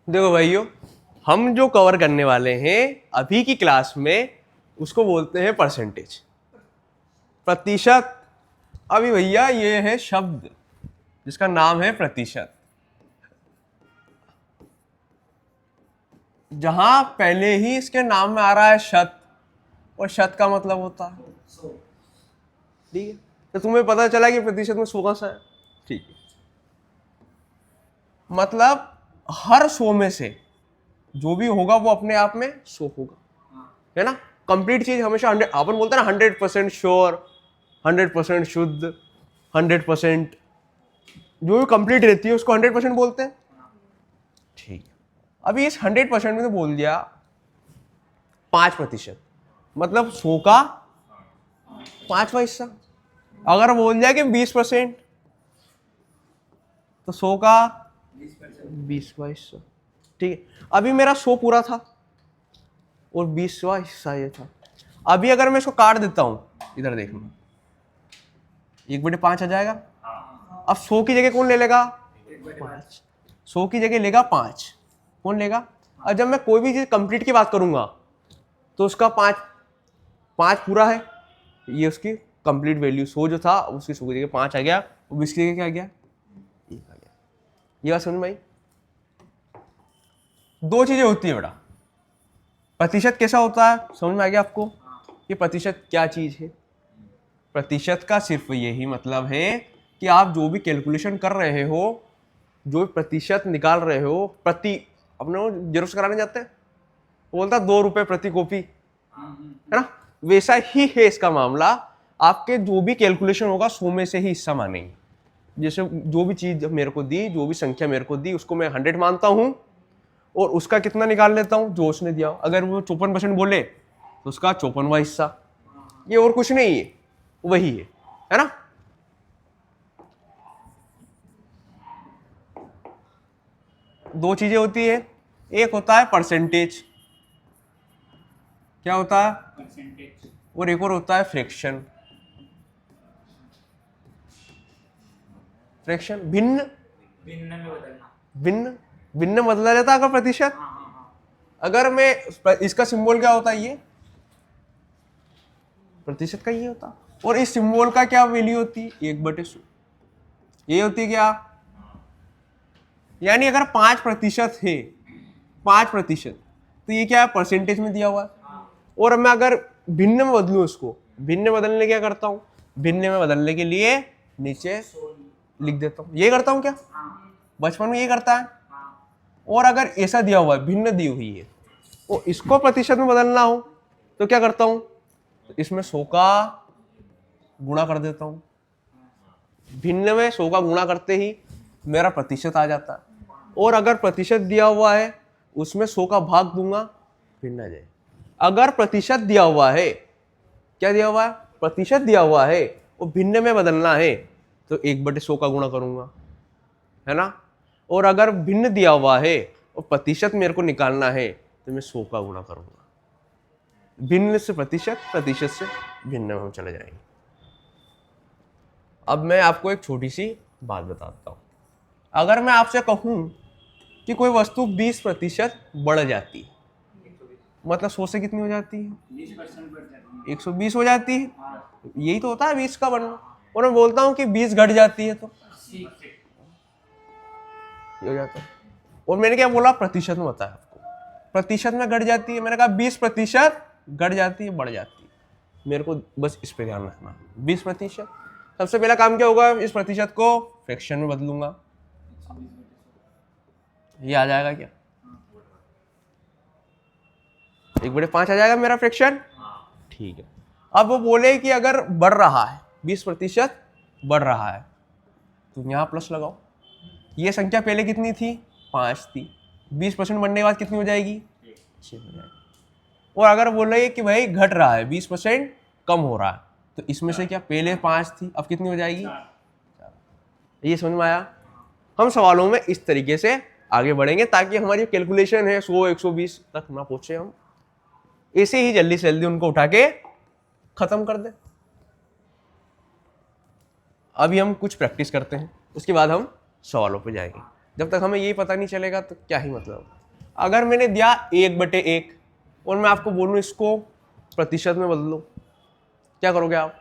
देखो भाइयों, हम जो कवर करने वाले हैं अभी की क्लास में उसको बोलते हैं परसेंटेज, प्रतिशत। अभी भैया ये है शब्द जिसका नाम है प्रतिशत। जहां पहले ही इसके नाम में आ रहा है शत, और शत का मतलब होता है 100। ठीक है, तो तुम्हें पता चला कि प्रतिशत में 100 का सा है। ठीक है, मतलब हर 100 में से जो भी होगा वो अपने आप में 100 होगा, है ना। कंप्लीट चीज हमेशा 100, अपन बोलते हैं ना 100% श्योर, 100% शुद्ध, 100% जो भी कंप्लीट रहती है उसको 100% बोलते हैं। ठीक है, अभी इस 100% में तो बोल दिया 5%, मतलब 100 का 5वां हिस्सा। अगर बोल दिया कि 20%, तो 100 का 20वां हिस्सा। ठीक है, अभी मेरा 100 पूरा था और 20वां हिस्सा ये था। अभी अगर मैं इसको काट देता हूं, इधर देखना, 1/5 आ जाएगा। अब 100 की जगह कौन ले लेगा? 5। 100 की जगह लेगा 5, कौन लेगा? और जब मैं कोई भी चीज कंप्लीट की बात करूंगा तो उसका 5 पूरा है, ये उसकी कंप्लीट वैल्यू। 100 जो था उसकी 100 की जगह 5 आ गया, और 20 की जगह क्या आ गया? 1 आ गया। ये बात समझ में आई? दो चीजें होती है बेटा। प्रतिशत कैसा होता है, समझ में आ गया आपको? ये प्रतिशत क्या चीज है? प्रतिशत का सिर्फ यही मतलब है कि आप जो भी कैलकुलेशन कर रहे हो, जो भी प्रतिशत निकाल रहे हो, प्रति अपने जेरोक्स कराने जाते हैं, वो बोलता 2 रुपए प्रति कॉपी, है ना। वैसा ही है इसका मामला। आपके जो भी कैलकुलेशन होगा 100 में से ही हिस्सा मानेंगे। जैसे जो भी चीज मेरे को दी, जो भी संख्या मेरे को दी, उसको मैं 100 मानता हूं और उसका कितना निकाल लेता हूं जो उसने दिया। अगर वो 54% बोले तो उसका 54वां हिस्सा। ये और कुछ नहीं है, वही है ना। दो चीजें होती है, एक होता है परसेंटेज, क्या होता है? परसेंटेज। और एक और होता है फ्रैक्शन। फ्रैक्शन भिन्न, भिन्न में बदलना, भिन्न भिन्न बदला जाता है अगर प्रतिशत। अगर मैं इसका सिंबल क्या होता है? ये प्रतिशत का ये होता, और इस सिंबल का क्या वैल्यू होती है? 1/100। ये होती है क्या? यानी अगर 5% है, 5%, तो ये क्या है? परसेंटेज में दिया हुआ है। और मैं अगर भिन्न में बदलूं इसको, भिन्न बदलने क्या करता हूं? भिन्न में बदलने के लिए नीचे लिख देता हूं। ये करता हूं क्या? बचपन में ये करता है। और अगर ऐसा दिया हुआ है, भिन्न दी हुई है, और इसको प्रतिशत में बदलना हो तो क्या करता हूं? तो इसमें 100 का गुणा कर देता हूं। भिन्न में 100 का गुणा करते ही मेरा प्रतिशत आ जाता है। और अगर प्रतिशत दिया हुआ है उसमें 100 का भाग दूंगा, भिन्न आ जाए। अगर प्रतिशत दिया हुआ है, क्या दिया हुआ है? प्रतिशत दिया हुआ है और भिन्न में बदलना है तो 1/100 का गुणा करूंगा, है ना। और अगर भिन्न दिया हुआ है और प्रतिशत मेरे को निकालना है तो मैं 100 का गुणा करूंगा। भिन्न से प्रतिशत, प्रतिशत से भिन्न में हम चले जाएंगे। अब मैं आपको एक छोटी सी बात बताता हूं। अगर मैं आपसे कहूं कि कोई वस्तु 20% बढ़ जाती है, मतलब 100 से कितनी हो जाती है? 20% बढ़ जाती है, 120 हो जाती है। यही तो होता है 20 का बढ़ना। और मैं बोलता हूं कि 20 घट जाती है तो ये हो जाता है। और मैंने क्या बोला? प्रतिशत में बताया आपको, प्रतिशत में घट जाती है। मैंने कहा 20% घट जाती है, बढ़ जाती है। मेरे को बस इस पे ध्यान रखना, 20%। सबसे पहला काम क्या होगा? इस प्रतिशत को फ्रैक्शन में बदलूंगा। ये आ जाएगा क्या? 1/5 आ जाएगा मेरा फ्रैक्शन। ठीक है, अब वो बोले कि अगर बढ़ रहा है, 20% बढ़ रहा है, तो यहां प्लस लगाओ। ये संख्या पहले कितनी थी? 5 थी। 20% बढ़ने के बाद कितनी हो जाएगी? 6 हो जाएगी। और अगर बोल रहे कि भाई घट रहा है, 20% कम हो रहा है, तो इसमें से क्या पहले 5 थी, अब कितनी हो जाएगी? 4। ये समझ में आया? हम सवालों में इस तरीके से आगे बढ़ेंगे ताकि हमारी कैलकुलेशन है 100 120 तक ना पहुंचे हम, ऐसे ही जल्दी से जल्दी उनको उठा के खत्म कर दे। अभी हम कुछ प्रैक्टिस करते हैं, उसके बाद हम सवालों पे जाएंगे। जब तक हमें यही पता नहीं चलेगा तो क्या ही मतलब। अगर मैंने दिया 1/1 और मैं आपको बोलूं इसको प्रतिशत में बदलो, क्या करोगे आप?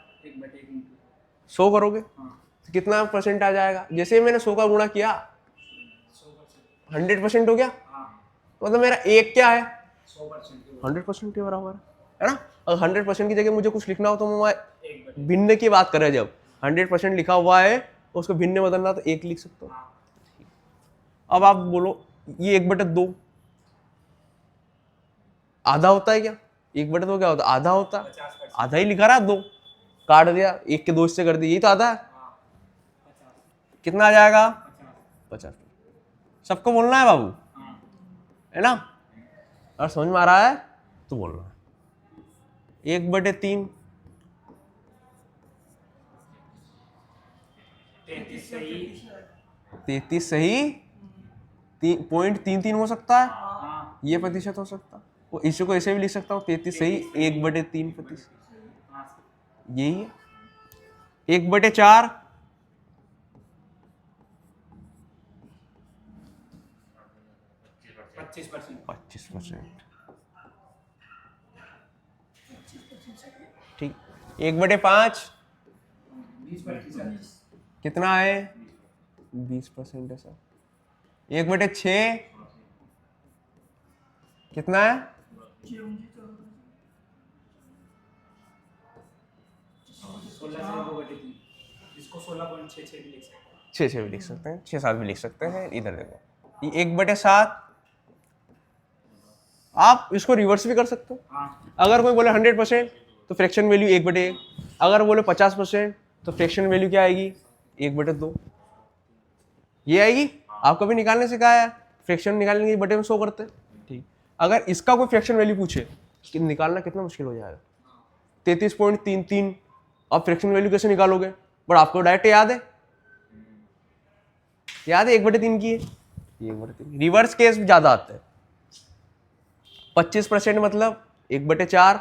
100 करोगे? तो कितना परसेंट आ जाएगा? जैसे मैंने 100 का गुणा किया 100% हो गया। मतलब मेरा एक क्या है? 100% के बराबर है ना। अगर 100% की जगह मुझे कुछ लिखना हो तो मैं भिन्न की बात करें, जब 100% लिखा हुआ है उसको भिन्न बदलना तो 1 लिख सकता हूँ। अब आप बोलो ये 1/2 आधा होता है क्या? 1/2 क्या होता है? आधा होता है। आधा ही लिखा रहा, 2 काट दिया, 1 के 2 हिस्से कर दिए, यही तो आधा है। कितना आ जाएगा? 50। सबको बोलना है बाबू, है ना? और समझ में आ रहा है तो बोलना है। 1/3 33 सही 0.33 हो सकता है, ये प्रतिशत हो सकता है। वो इसी को ऐसे भी लिख सकता हूँ 33 सही 1/3%, यही है। 1/4 25%, ठीक। 1/5 कितना है? 20% है सर। 1/6 कितना है? 6 भी लिख सकते हैं, 6-7 भी लिख सकते हैं। इधर देखो ये 1/7, आप इसको रिवर्स भी कर सकते हो। अगर कोई बोले 100% तो फ्रैक्शन वैल्यू 1/1, अगर बोले 50% तो फ्रैक्शन वैल्यू क्या आएगी? 1/2 ये आएगी। आपको भी निकालने से कहा है, फ्रैक्शन निकालने के बटे में 100 करते हैं, ठीक। अगर इसका कोई फ्रैक्शन वैल्यू पूछे कि निकालना कितना मुश्किल हो जाएगा, 33.33, आप फ्रैक्शन वैल्यू कैसे निकालोगे? बट आपको डायरेक्ट याद है 1/3 की है, 1/3। रिवर्स केस ज्यादा आता है। 25% मतलब 1/4,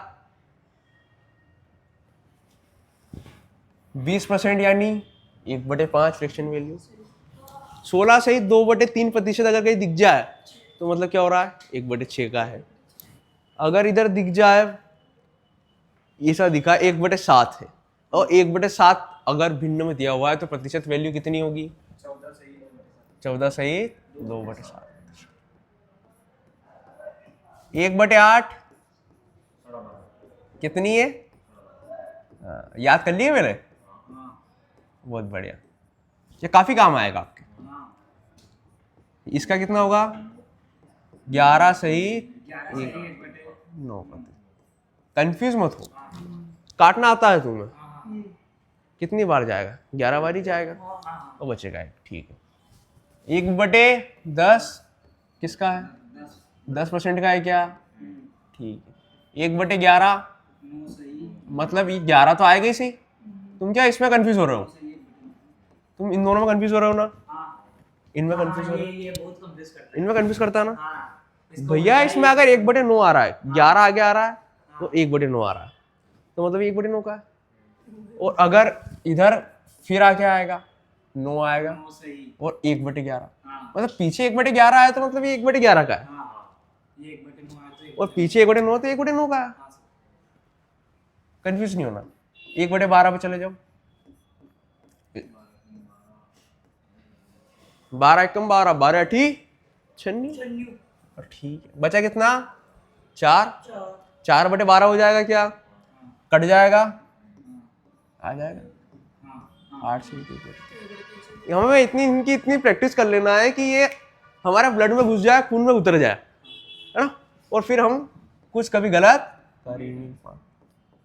20% यानी 1/5 फ्रैक्शन वैल्यू। 16 सही 2/3% अगर कहीं दिख जाए तो मतलब क्या हो रहा है? 1/6 का है। अगर इधर दिख जाए ऐसा दिखा 1/7 है, और 1/7 अगर भिन्न में दिया हुआ है तो प्रतिशत वैल्यू कितनी होगी? 14 सही 2/7। 1/8 कितनी है? याद कर लिए मैंने? बहुत बढ़िया, ये काफी काम आएगा आपके। इसका कितना होगा? 11 सही 9। कंफ्यूज मत हो, काटना आता है तुम्हें। कितनी बार जाएगा? 11 बार ही जाएगा और बचेगा 1, ठीक है। 1/10 किसका है? 10% का है क्या? ठीक है। 1/11 मतलब ये 11 तो आएगा ही सही। तुम क्या इसमें कंफ्यूज हो रहे हो? तुम इन दोनों में कंफ्यूज हो रहे हो ना? इनमें कंफ्यूज हो रहे हो? इनमें कंफ्यूज करता है ना भैया। इसमें अगर 1/9 आ रहा है, 11 आगे आ रहा है तो 1/9 आ रहा है, तो मतलब 1/9 का है। और अगर इधर फिर आगे आएगा 9 आएगा और 1/11, मतलब पीछे 1/11 आया तो मतलब ये 1/11 का है, और पीछे 1/9 तो 1/9 का है। कंफ्यूज नहीं होना। 1/12 पे चले जाओ। 12 एकम 12, 12 अठी 96, ठीक है। बचा कितना? 4। 4/12 हो जाएगा क्या? कट जाएगा, आ जाएगा 8 से। हमें इनकी इतनी प्रैक्टिस कर लेना है कि ये हमारे ब्लड में घुस जाए, खून में उतर जाए, है ना? और फिर हम कुछ कभी गलत कर ही नहीं पाए।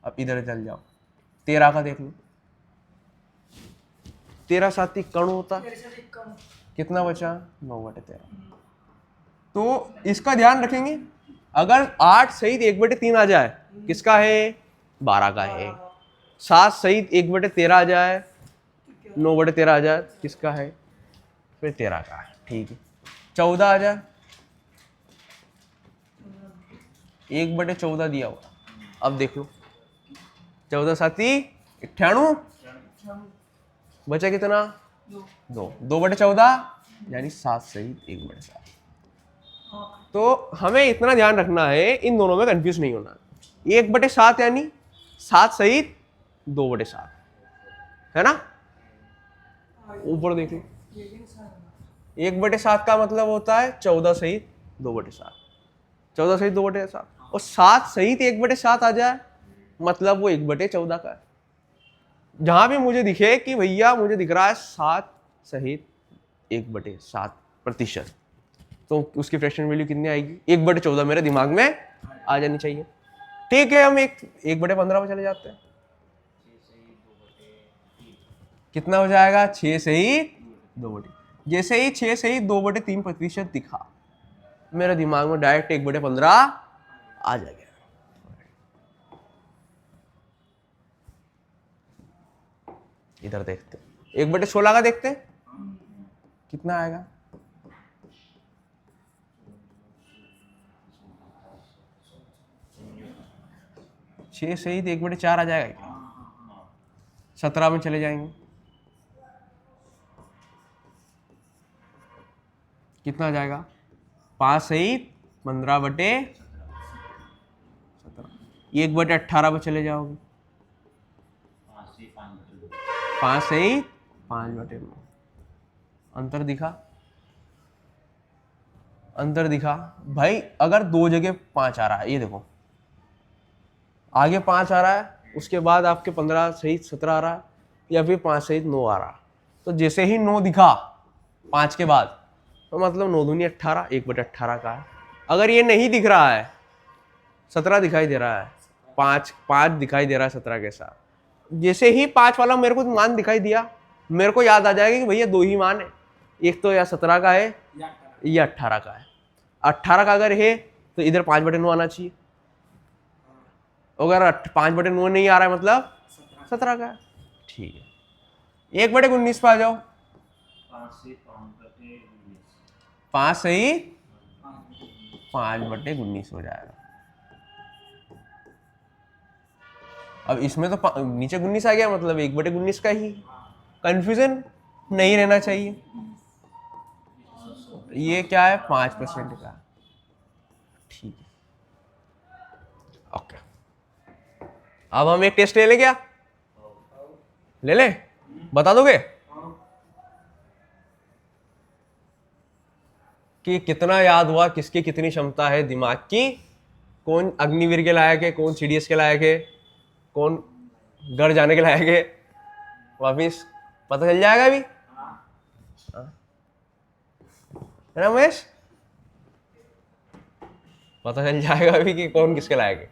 अब इधर चल जाओ, 13 का देख लो। 13 साथी कण होता, कितना बचा? 9/13। तो इसका ध्यान रखेंगे, अगर 8 सहित 1/3 आ जाए किसका है? 12 का है। 7 सहित 1/13 आ जाए, 9/13 आ जाए किसका है? फिर 13 का है, ठीक है। 14 आ जाए, 1/14 दिया हुआ। अब देख लो 14 साथी 98, बचा कितना? 2। 2/14 यानी 7 सहित 1/7। तो हमें इतना ध्यान रखना है, इन दोनों में कंफ्यूज नहीं होना। 1/7 यानी 7 सहित 2/7, है ना। ऊपर देख लो, 1/7 का मतलब होता है 14 सहित 2/7, 14 सहित 2/7, और 7 सहित 1/7 आ जाए मतलब वो 1/14 का है। जहां भी मुझे दिखे कि भैया मुझे दिख रहा है 7 सहित 1/7%, तो उसकी फ्रैक्शन वैल्यू कितनी आएगी, 1/14 मेरे दिमाग में आ जानी चाहिए। ठीक है, हम 1/15 पे चले जाते हैं। कितना हो जाएगा, 6 सहित 2/, जैसे ही 6 सहित 2/3% दिखा मेरे दिमाग में डायरेक्ट 1/15 आ जाएगा। इधर देखते 1/16 का देखते कितना आएगा, छह सहित 1/4 आ जाएगा क्या, 17 में चले जाएंगे, कितना आ जाएगा, 5 सहित 15/17, 1/18 पे चले जाओगे, 5 सहित 5/9, अंतर दिखा, अंतर दिखा भाई। अगर दो जगह 5 आ रहा है, ये देखो आगे 5 आ रहा है, उसके बाद आपके 15 सहित 17 आ रहा है, या फिर 5 सहित 9 आ रहा है, तो जैसे ही 9 दिखा 5 के बाद, तो मतलब 9 दूनी 18, 1/18 का है। अगर ये नहीं दिख रहा है, 17 दिखाई दे रहा है, 5 दिखाई दे रहा है 17 के साथ, जैसे ही 5 वाला मेरे को मान दिखाई दिया, मेरे को याद आ जाएगा कि भैया 2 ही मान है, एक तो या 17 का है या 18 का है। 18 का अगर है तो इधर 5/9 आना चाहिए, अगर 5/9 नहीं आ रहा है मतलब 17 का है। ठीक है, 1/19 पे आ जाओ, 5 सही 5/19 हो जाएगा। अब इसमें तो नीचे 19 आ गया, मतलब 1/19 का ही, कंफ्यूजन नहीं रहना चाहिए। ये क्या है, 5% का, ठीक है, ओके। अब हम एक टेस्ट ले ले, क्या ले ले, बता दोगे कि कितना याद हुआ, किसकी कितनी क्षमता है दिमाग की, कौन अग्निवीर के लायक है, कौन सीडीएस के लायक है, कौन घर जाने के लायक है, वापिस पता चल जाएगा अभी, है ना महेश, पता चल जाएगा अभी कि कौन किसके लायक है।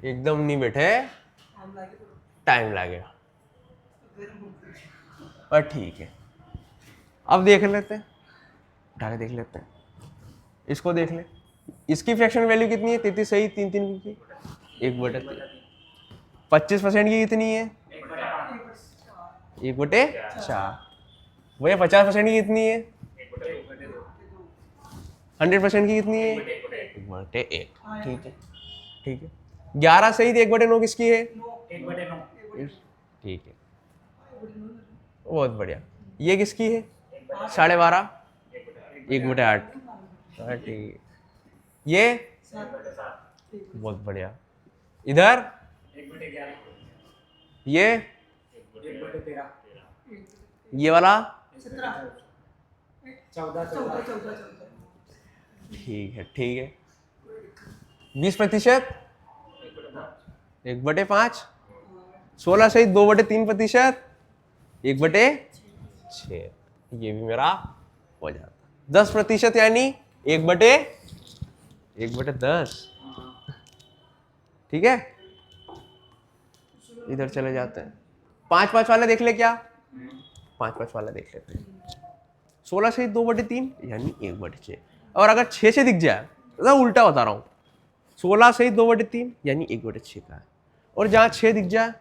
एकदम नहीं बैठे, टाइम लगेगा, पर ठीक है। अब देख लेते हैं, उठा के देख लेते हैं, इसको देख ले, इसकी फ्रैक्शन वैल्यू कितनी है, 33 सही 3 की 1/3, 25% की कितनी है 1/4, भैया 50% की कितनी है, 100% की कितनी है 1/1, ठीक है, ठीक है। 11 सही 1/9 किसकी है, 1/9, ठीक है, बहुत बढ़िया। ये किसकी है, 12.5, 1/8, ठीक है। ये बहुत बढ़िया। इधर ये वाला 14, ठीक है, ठीक है। 20%, 1/5, 16 सही 2/3%, 1/6, ये भी मेरा हो जाता। 10% यानी 1/10, ठीक है। इधर चले जाते हैं, 5 वाला देख ले, क्या 5 वाला देख लेते हैं। 16 से 2/3 यानी 1/6, और अगर 6 से दिख जाए तो उल्टा बता रहा हूँ, 16 से 2/3 यानी 1/6 का है, और जहाँ 6 दिख जाए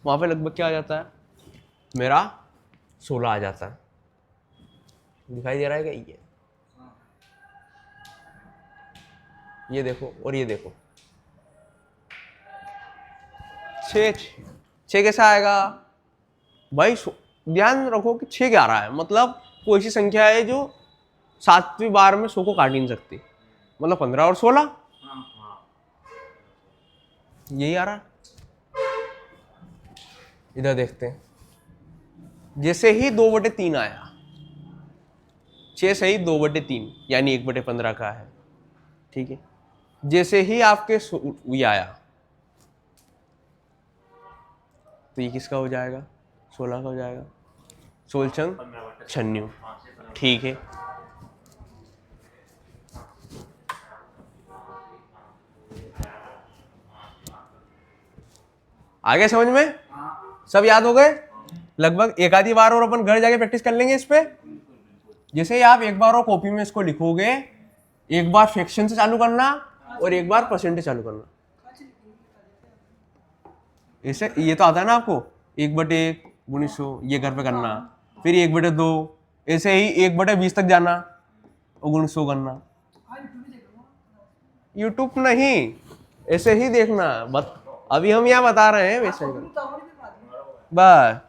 वहाँ पे लगभग क्या आ जाता है मेरा, 16 आ जाता है। दिखाई दे रहा है क्या, ये देखो और ये देखो, 6 कैसा आएगा भाई, ध्यान रखो कि 6 क्या आ रहा है, मतलब कोई ऐसी संख्या है जो 7वीं बार में 100 को काट ही नहीं सकती, मतलब 15 और 16 यही आ रहा। इधर देखते हैं, जैसे ही 2/3 आया, 6 सही 2/3 यानी 1/15 का है, ठीक है। जैसे ही आपके ये आया तो ये किसका हो जाएगा, 16 का हो जाएगा, 16 96, ठीक है। आ गया समझ में, सब याद हो गए लगभग। एक आधी बार और अपन घर जाके प्रैक्टिस कर लेंगे इस पे। जैसे ही आप एक बार और कॉपी में इसको लिखोगे, एक बार फ्रैक्शन से चालू करना और एक बार परसेंटेज चालू करना। इसे ये तो आता है ना आपको, 1/1 1900 ये घर पे करना, फिर 1/2, ऐसे ही 1/20 तक जाना और 1900 करना। यूट्यूब नहीं, ऐसे ही देखना, अभी हम यहाँ बता रहे हैं वैसे ही बस।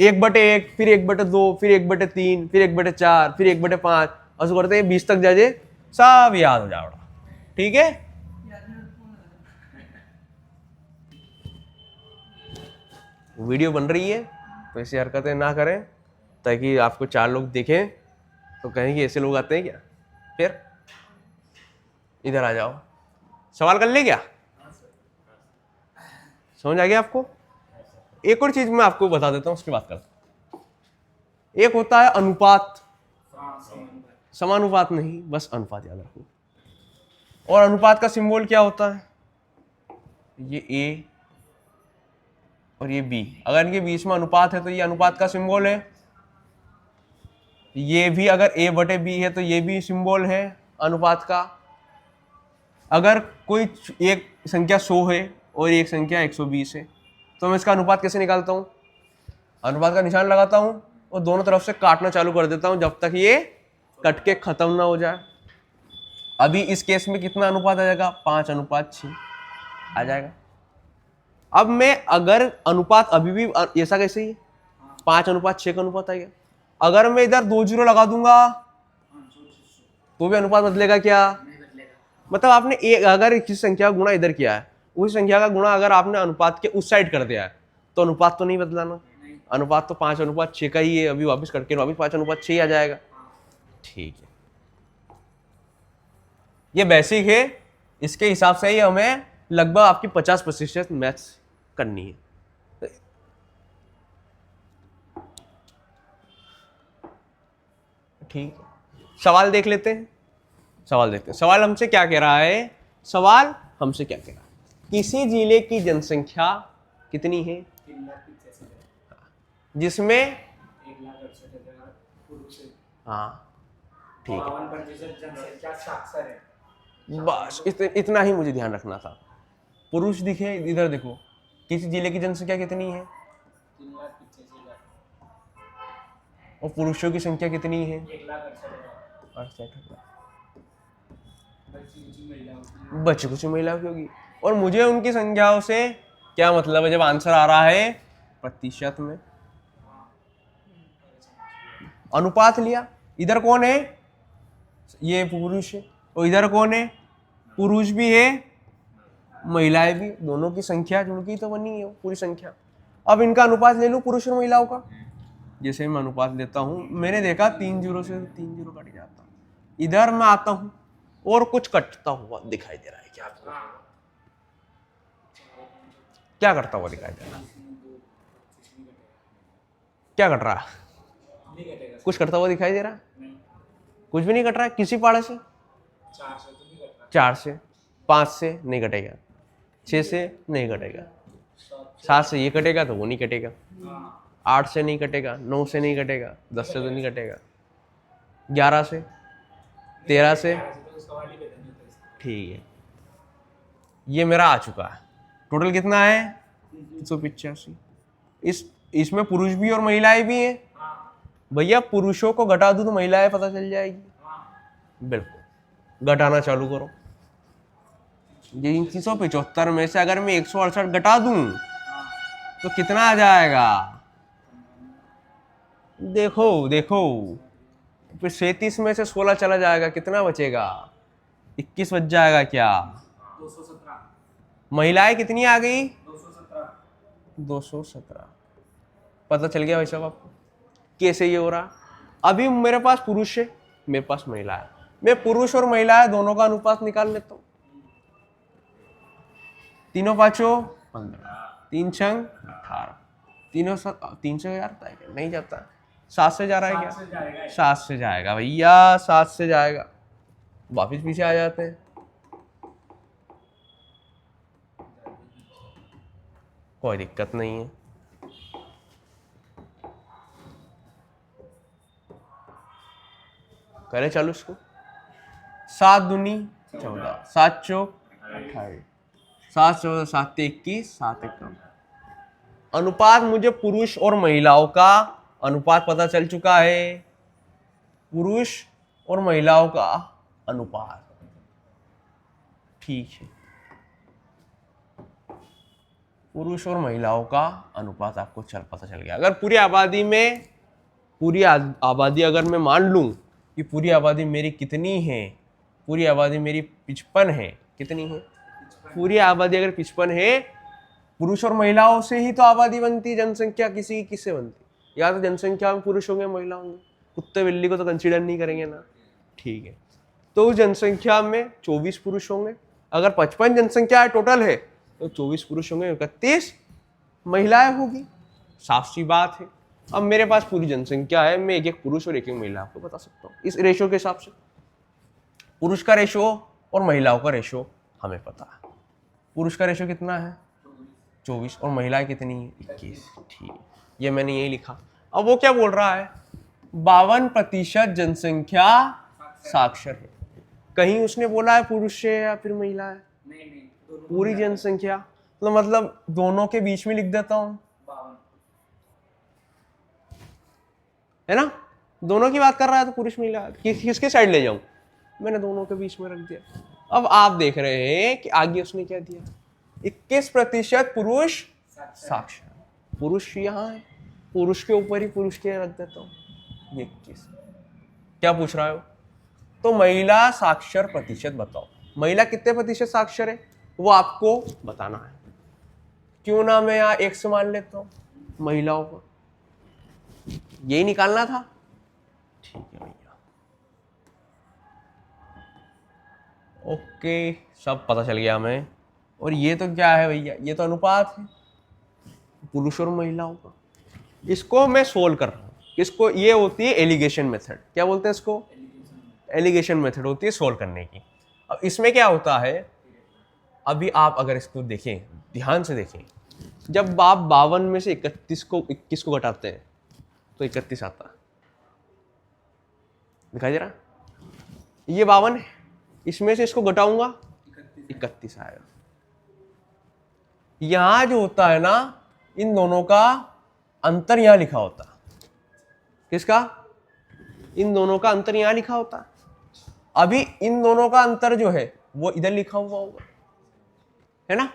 1/1 फिर 1/2 फिर 1/3 फिर 1/4 फिर 1/5 ऐसे करते हैं 20 तक जाजे, सब याद हो जाएगा, ठीक है। वीडियो बन रही है तो ऐसी हरकतें ना करें, ताकि आपको 4 लोग देखें तो कहें कि ऐसे लोग आते हैं क्या। फिर इधर आ जाओ, सवाल कर ले क्या, समझ आ गया आपको। एक और चीज मैं आपको बता देता हूं, उसकी बात करता हूं। एक होता है अनुपात, समानुपात नहीं, बस अनुपात याद रखो। और अनुपात का सिंबल क्या होता है, ये ए और ये बी। अगर इनके बीच में अनुपात है तो ये अनुपात का सिंबल है। ये भी अगर a/b है तो ये भी सिंबल है अनुपात का। अगर कोई एक संख्या 100 है और एक संख्या 120 है तो मैं इसका अनुपात कैसे निकालता हूँ, अनुपात का निशान लगाता हूँ और दोनों तरफ से काटना चालू कर देता हूँ जब तक ये कट के खत्म ना हो जाए। अभी इस केस में कितना अनुपात आ जाएगा, 5:6 आ जाएगा। अब मैं अगर अनुपात अभी भी ऐसा कैसे ही 5:6 का अनुपात आ गया, अगर मैं इधर 2 0 लगा दूंगा तो भी अनुपात बदलेगा क्या, मतलब आपने अगर किसी संख्या का गुणा इधर किया है, उस संख्या का गुणा अगर आपने अनुपात के उस साइड कर दिया है तो अनुपात तो नहीं बदलाना, अनुपात तो 5:6 का ही है। अभी वापस करके वापस 5:6 ही आ जाएगा, ठीक है। ये बेसिक है, इसके हिसाब से ही हमें लगभग आपकी 50% मैथ्स करनी है। ठीक है, सवाल देख लेते हैं। सवाल देखते हैं, सवाल हमसे क्या कह रहा है। सवाल हमसे क्या कह रहा है, किसी जिले की जनसंख्या कितनी है जिसमें, हाँ ठीक है, बस इतना ही मुझे ध्यान रखना था। पुरुष दिखे, इधर देखो, किसी जिले की जनसंख्या कितनी है और पुरुषों की संख्या कितनी है, 68,000। बच्चे कुछ महिलाओं की होगी। और मुझे उनकी संख्याओं से क्या मतलब है जब आंसर आ रहा है प्रतिशत में। अनुपात लिया, इधर कौन है, ये पुरुष है, और इधर कौन है, पुरुष भी है महिलाएं भी, दोनों की संख्या जुड़ की तो बनी है पूरी संख्या। अब इनका अनुपात ले लूं पुरुष और महिलाओं का। जैसे मैं अनुपात लेता हूं, मैंने देखा 3 0 से 3 0 कट जाता, इधर मैं आता हूं और कुछ कटता हुआ दिखाई दे रहा है क्या आपको, क्या करता हुआ दिखाई दे रहा है, क्या कट रहा, कुछ करता हुआ दिखाई दे रहा, कुछ भी नहीं कट रहा है। किसी पाड़े से 4 से 5 से नहीं कटेगा, 6 से नहीं कटेगा, 7 से ये कटेगा तो वो नहीं कटेगा, 8 से नहीं कटेगा, 9 से नहीं कटेगा, 10 से तो नहीं कटेगा, 11 से, 13 से, ठीक है। ये मेरा आ चुका है। टोटल कितना है 385। इसमें पुरुष भी और महिलाएं भी हैं। भैया पुरुषों को घटा दूं तो महिलाएं पता चल जाएगी, बिल्कुल घटाना चालू करो। ये 375 में से अगर मैं 168 घटा दूं तो कितना आ जाएगा, देखो देखो, फिर 37 में से 16 चला जाएगा, कितना बचेगा? 21 बच जाएगा क्या? 217। महिलाएं कितनी आ गई? 217। 217। पता चल गया भाई साहब आपको कैसे ये हो रहा? अभी मेरे पास पुरुष है, मेरे पास महिला है, मैं पुरुष और महिला है दोनों का अनुपात निकाल लेता हूँ। तीनों पांचों 15, 3 छंग 18, तीनों 3 से जाता है क्या? नहीं जाता। 7 से जा रहा है 7 क्या? से जाएगा। 7 से जाएगा भैया, 7 से जाएगा। वापिस पीछे आ जाते हैं, कोई दिक्कत नहीं है। करें चालू इसको। 7 दूनी 14, 7 चौक 28, 7 14 7 21, 7 1। अनुपात मुझे पुरुष और महिलाओं का अनुपात पता चल चुका है। पुरुष और महिलाओं का अनुपात, ठीक है। पुरुष और महिलाओं का अनुपात आपको पता चल गया। अगर पूरी आबादी में, पूरी आबादी अगर मैं मान लूं कि पूरी आबादी मेरी कितनी है, पूरी आबादी मेरी 55 है। कितनी है? पूरी आबादी अगर 55 है, पुरुष और महिलाओं से ही तो आबादी बनती है। जनसंख्या किसी की किससे बनती? या तो जनसंख्या में पुरुष होंगे महिला होंगे, कुत्ते बिल्ली को तो कंसीडर नहीं करेंगे ना, ठीक है। तो उस जनसंख्या में 24 पुरुष होंगे। अगर 55 जनसंख्या टोटल है तो 24 पुरुष होंगे, 31 महिलाएं होगी, साफ सी बात है। अब मेरे पास पूरी जनसंख्या है, मैं एक एक पुरुष और एक एक महिला आपको बता सकता हूँ इस रेशो के हिसाब से। पुरुष का रेशो और महिलाओं का रेशो हमें पता है। पुरुष का रेशो कितना है? 24, और महिलाएं कितनी है? 21, ठीक। ये मैंने यही लिखा। अब वो क्या बोल रहा है? 52% जनसंख्या साक्षर है। कहीं उसने बोला है पुरुष है या फिर महिला है? नहीं, पूरी जनसंख्या, तो मतलब दोनों के बीच में लिख देता हूं, 52 है ना? दोनों की बात कर रहा है तो पुरुष महिला किसके साइड ले जाऊं? मैंने दोनों के बीच में रख दिया। अब आप देख रहे हैं कि आगे उसने क्या दिया? 21% पुरुष साक्षर। पुरुष यहाँ है, पुरुष के ऊपर ही पुरुष के रख देता हूँ, ये 21। क्या पूछ रहा हो? तो महिला साक्षर प्रतिशत बताओ। महिला कितने प्रतिशत साक्षर है वो आपको बताना है। क्यों ना मैं यहाँ X मान लेता हूँ महिलाओं को, यही निकालना था, ठीक है भैया। ओके, सब पता चल गया हमें। और ये तो क्या है भैया? ये तो अनुपात है पुरुष और महिलाओं का। इसको मैं सोल्व कर रहा हूँ। इसको, ये होती है एलिगेशन मेथड। क्या बोलते हैं इसको? एलिगेशन मेथड होती है सोल्व करने की। अब इसमें क्या होता है, अभी आप अगर इसको देखें, ध्यान से देखें, जब आप 52 में से 31 को 21 को घटाते हैं तो 31 आता है। दिखाई दे रहा? ये 52 है, इसमें से इसको घटाऊंगा 31 आएगा। यहां जो होता है ना, इन दोनों का अंतर यहां लिखा होता है। किसका? इन दोनों का अंतर यहां लिखा होता है। अभी इन दोनों का अंतर जो है वो इधर लिखा हुआ होगा, है ना?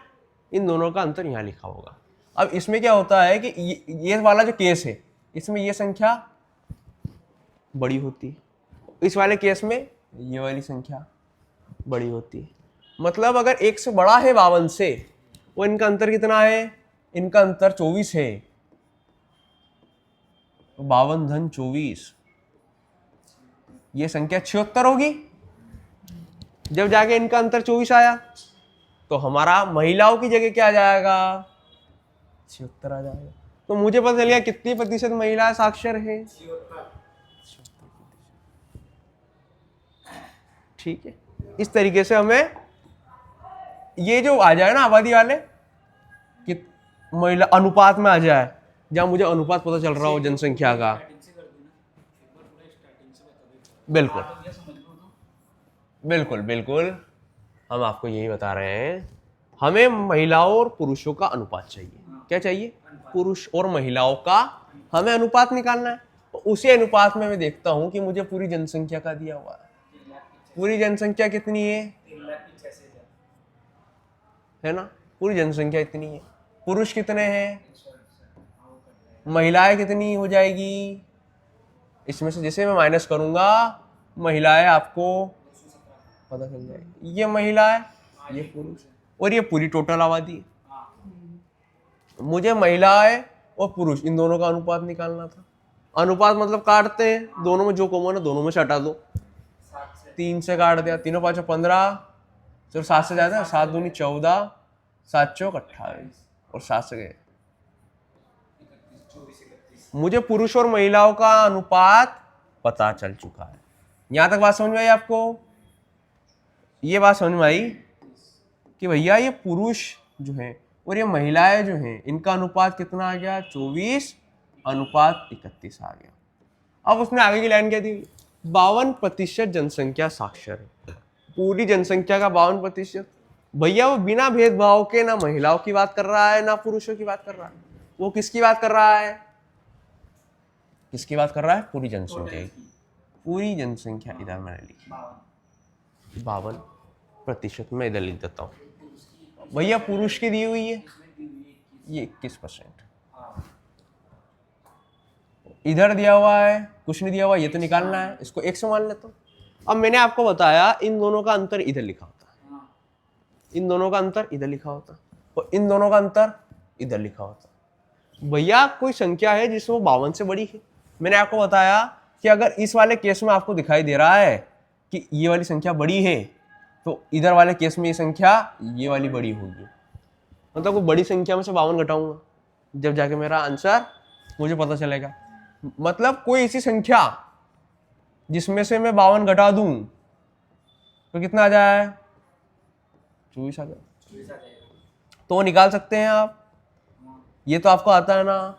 इन दोनों का अंतर यहां लिखा होगा। अब इसमें क्या होता है कि ये वाला जो केस है, इसमें ये संख्या बड़ी होती है, इस वाले केस में ये वाली संख्या बड़ी होती है। मतलब अगर एक से बड़ा है 52 से, वो इनका अंतर कितना है? इनका अंतर 24 है। 52 धन 24, ये संख्या 76 होगी। जब जाके इनका अंतर 24 आया तो हमारा महिलाओं की जगह क्या आ जाएगा? 76 आ जाएगा। तो मुझे पता चल गया कितनी प्रतिशत महिलाएं साक्षर है। ठीक है, इस तरीके से हमें ये जो आ जाए ना आबादी वाले कि महिला अनुपात में आ जाए, जहां मुझे अनुपात पता चल रहा हो जनसंख्या का। बिल्कुल बिल्कुल बिल्कुल, हम आपको यही बता रहे हैं। हमें महिलाओं और पुरुषों का अनुपात चाहिए। क्या चाहिए? पुरुष और महिलाओं का हमें अनुपात निकालना है। उसी अनुपात में मैं देखता हूं कि मुझे पूरी जनसंख्या का दिया हुआ है। पूरी जनसंख्या कितनी है? 3,85,000 है ना? पूरी जनसंख्या इतनी है। पुरुष कितने हैं? महिलाएं कितनी हो जाएगी? इसमें से जैसे मैं माइनस करूंगा महिलाएं आपको पता चल जाएगी। ये महिला है, ये पुरुष, और ये पूरी टोटल आबादी है। मुझे महिलाएं और पुरुष इन दोनों का अनुपात निकालना था। अनुपात मतलब काटते हैं, दोनों में जो कॉमन है दोनों में से हटा दो। 3 से काट दिया, 3 5 15, चलो 7 से ज्यादा, 7 दूनी 14, 7 चौक 28 और 7 से गए। मुझे पुरुष और महिलाओं का अनुपात पता चल चुका है। यहां तक बात समझ में आई आपको? ये बात समझ में आई कि भैया ये पुरुष जो है और ये महिलाएं जो हैं इनका अनुपात कितना आ गया? 24:31 आ गया। अब उसने आगे की लाइन क्या दी? 52% जनसंख्या साक्षर है। पूरी जनसंख्या का 52%। भैया वो बिना भेदभाव के ना महिलाओं की बात कर रहा है ना पुरुषों की बात कर रहा है। वो किसकी बात कर रहा है? किसकी बात कर रहा है? पूरी जनसंख्या की। पूरी जनसंख्या इधर मैंने लिखी 52%। मैं इधर लिख देता हूँ। भैया पुरुष की दी हुई है ये 21%। इधर दिया हुआ है, कुछ नहीं दिया हुआ, ये तो निकालना है। इसको 1 से मान लेता हूँ। अब मैंने आपको बताया इन दोनों का अंतर इधर लिखा होता है, इन दोनों का अंतर इधर लिखा होता और इन दोनों का अंतर इधर लिखा होता। भैया कोई संख्या है जिसमें वो 52 से बड़ी है। मैंने आपको बताया कि अगर इस वाले केस में आपको दिखाई दे रहा है कि ये वाली संख्या बड़ी है तो इधर वाले केस में ये संख्या ये वाली बड़ी होगी। मतलब वो बड़ी संख्या में से 52 घटाऊंगा, जब जाके मेरा आंसर मुझे पता चलेगा। मतलब कोई ऐसी संख्या जिसमें से मैं 52 घटा दूं तो कितना आ जाए? 24 आ जाए। तो निकाल सकते हैं आप। ये तो आपको आता है ना।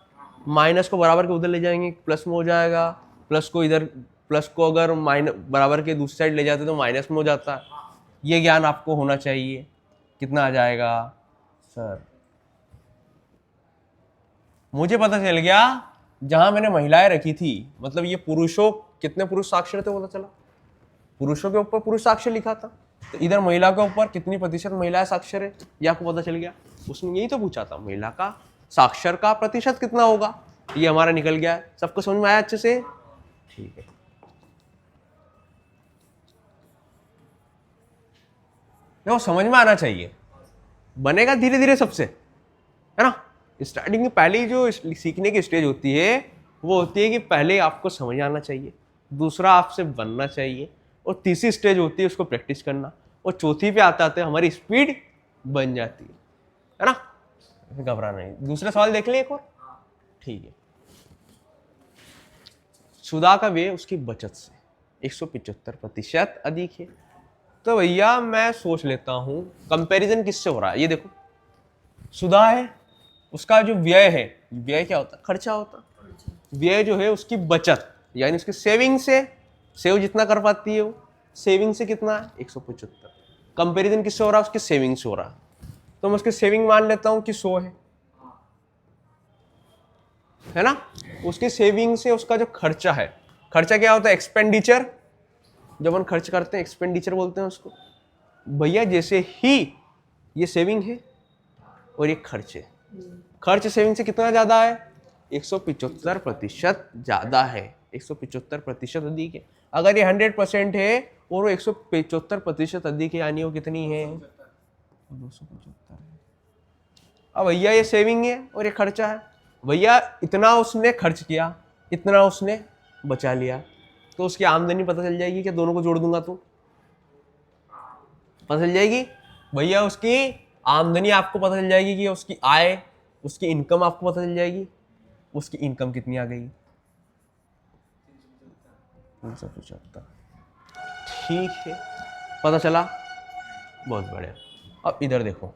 माइनस को बराबर के उधर ले जाएंगे, प्लस में हो जाएगा। प्लस को इधर, प्लस को अगर माइनस बराबर के दूसरी साइड ले जाते तो माइनस में हो जाता है। ये ज्ञान आपको होना चाहिए। कितना आ जाएगा सर? मुझे पता चल गया जहां मैंने महिलाएं रखी थी, मतलब ये पुरुषों, कितने पुरुष साक्षर थे पता चला। पुरुषों के ऊपर पुरुष साक्षर लिखा था, तो इधर महिला के ऊपर कितनी प्रतिशत महिलाएं साक्षर है ये आपको पता चल गया। उसने यही तो पूछा था, महिला का साक्षर का प्रतिशत कितना होगा। ये हमारा निकल गया। सबको समझ में आया अच्छे से? ठीक है। देखो समझ में आना चाहिए, बनेगा धीरे धीरे सबसे, है ना। स्टार्टिंग में पहली जो सीखने की स्टेज होती है वो होती है कि पहले आपको समझ आना चाहिए, दूसरा आपसे बनना चाहिए, और तीसरी स्टेज होती है उसको प्रैक्टिस करना, और चौथी पे आते आते हमारी स्पीड बन जाती है ना। घबराना नहीं। दूसरा सवाल देख लें एक और। ठीक है। सुधा का व्यय उसकी बचत से 175% अधिक है। तो भैया मैं सोच लेता हूं कंपैरिजन किससे हो रहा है। ये देखो सुधा है, उसका जो व्यय है, व्यय क्या होता है? खर्चा होता है। व्यय जो है उसकी बचत यानी उसकी सेविंग से, सेव जितना कर पाती है वो, सेविंग से कितना है? 175। कंपैरिजन किससे हो रहा है? उसके सेविंग से हो रहा है। तो मैं उसके सेविंग मान लेता हूं कि 100 है ना। उसकी सेविंग से उसका जो खर्चा है, खर्चा क्या होता है? एक्सपेंडिचर। जब हम खर्च करते हैं एक्सपेंडिचर बोलते हैं उसको। भैया जैसे ही ये सेविंग है और ये खर्च है, खर्च सेविंग से कितना ज्यादा है? 175% ज्यादा है। 175% अधिक है। अगर ये 100% है और वो 175% अधिक है, यानी वो कितनी है? 275 है। अब भैया ये सेविंग है और ये खर्चा है। भैया इतना उसने खर्च किया, इतना उसने बचा लिया, तो उसकी आमदनी पता चल जाएगी। क्या दोनों को जोड़ दूंगा तो पता चल जाएगी? भैया उसकी आमदनी आपको पता चल जाएगी कि उसकी आय, उसकी इनकम आपको पता चल जाएगी। उसकी इनकम कितनी आ गई? 375। ठीक है, पता चला। बहुत बढ़िया। अब इधर देखो,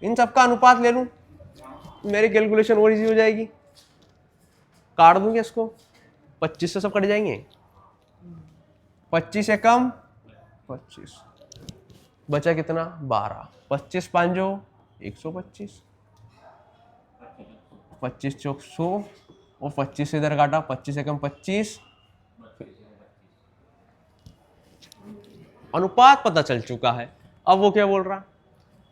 इन सबका अनुपात ले लूं, मेरी कैलकुलेशन और इजी हो जाएगी। काट दूंगे इसको, 25 से सब कट जाएंगे। 25 से कम 25, बचा कितना? 12। 25 5 125, 25 चौक 100, और 25 से इधर काटा, 25 से कम 25। अनुपात पता चल चुका है। अब वो क्या बोल रहा?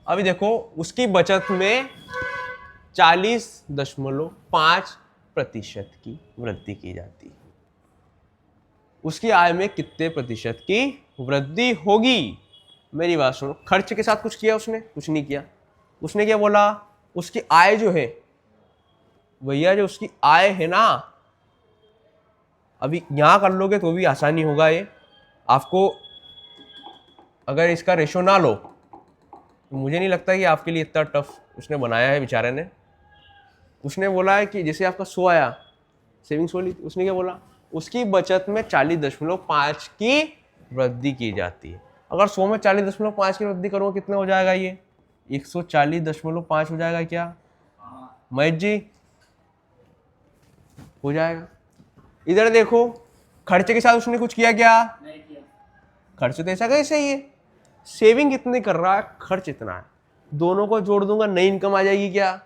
अभी देखो उसकी बचत में 40.5% की वृद्धि की जाती है। उसकी आय में कितने प्रतिशत की वृद्धि होगी। मेरी बात सुनो, खर्च के साथ कुछ किया उसने? कुछ नहीं किया। उसने क्या बोला? उसकी आय जो है भैया, जो उसकी आय है ना, अभी यहां कर लोगे तो भी आसानी होगा ये आपको। अगर इसका रेशो ना लो तो मुझे नहीं लगता कि आपके लिए इतना टफ उसने बनाया है बेचारे ने। उसने बोला है कि जैसे आपका 100 आया, सेविंग्स वाली, उसने क्या बोला? उसकी बचत में 40.5 की वृद्धि की जाती है। अगर 100 में 40.5 की वृद्धि करूँ कितना हो जाएगा? ये 140.5 हो जाएगा क्या महेश जी? हो जाएगा। इधर देखो, खर्चे के साथ उसने कुछ किया क्या? नहीं किया। खर्च तो ऐसा कैसे ही है, सेविंग कितनी कर रहा है, खर्च इतना है, दोनों को जोड़ दूंगा, नई इनकम आ जाएगी क्या?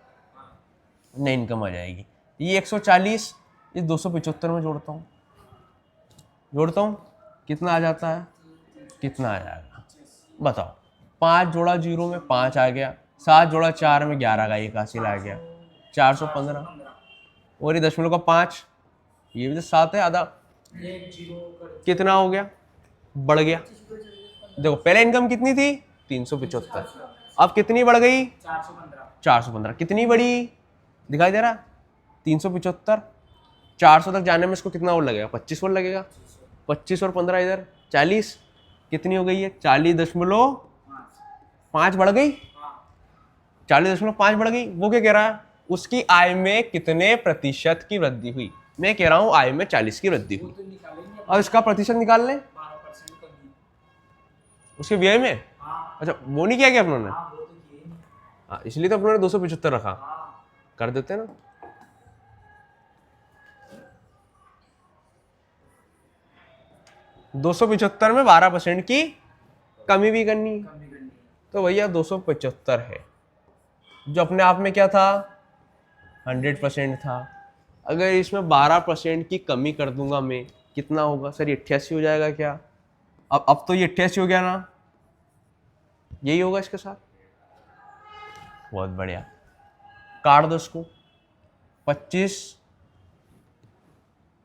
नई इनकम आ जाएगी। ये 140 इस 275 में जोड़ता हूँ, कितना आ जाता है? कितना आ जाएगा बताओ? 5 जोड़ा 0 में 5 आ गया, 7 जोड़ा 4 में 11 का 81 आ गया, 415। और ये 0.5, ये भी तो 7 है, आधा एक जीरो कर कितना हो गया? बढ़ गया। देखो पहले इनकम कितनी थी? 375, अब कितनी बढ़ गई? 415। 415। कितनी बड़ी दिखाई दे रहा? 375। 400 तक जाने में इसको कितना और लगेगा? 25 और लगेगा। 25 और 15 इधर 40, कितनी हो गई है? 40.5 बढ़ गई। 40.5 बढ़ गई। वो क्या कह रहा है? उसकी आय में कितने प्रतिशत की वृद्धि हुई? मैं कह रहा हूं आय में 40 की वृद्धि हुई। तो निकालेंगे अब इसका प्रतिशत निकाल लें 12% कमी। उसके व्यय में। हाँ अच्छा, वो नहीं किया क्या अपनों ने? हाँ, वो तो किए नहीं। हाँ, इसलिए तो अपनों ने 275 रखा। हाँ कर देते ना। $275 में 12% की कमी भी करनी है, कमी करनी है। तो भैया 275 है, जो अपने आप में क्या था? 100% था। अगर इसमें 12% की कमी कर दूंगा मैं, कितना होगा सर? ये 88 हो जाएगा क्या? अब तो ये 88 हो गया ना, यही होगा इसके साथ। बहुत बढ़िया, काट दो इसको। 25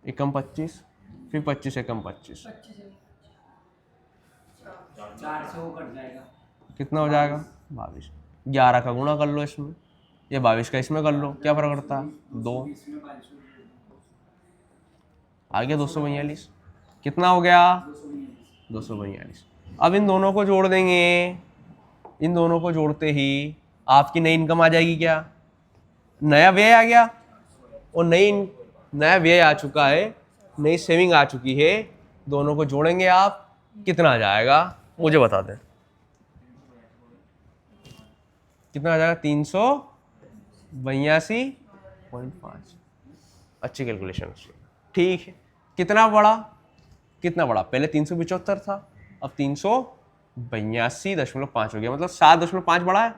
एकम 25, फिर 25 एकम 25, 4 से वो कट जाएगा। कितना हो जाएगा? 22। 11 का गुणा कर लो इसमें, ये 22 का इसमें कर लो, क्या फर्क पड़ता है? 2 इसमें 22 आ गया 242। कितना हो गया? 242। अब इन दोनों को जोड़ देंगे, इन दोनों को जोड़ते ही आपकी नई इनकम आ जाएगी क्या? नया व्यय आ गया, और नया व्यय आ चुका है, नई सेविंग आ चुकी है। दोनों को जोड़ेंगे आप, कितना आ जाएगा मुझे बता दें? कितना आ जाएगा? 382.5। अच्छी कैलकुलेशन, ठीक है। कितना बढ़ा? कितना बढ़ा? पहले 375 था, अब 382.5 हो गया, मतलब 7.5 बढ़ा है।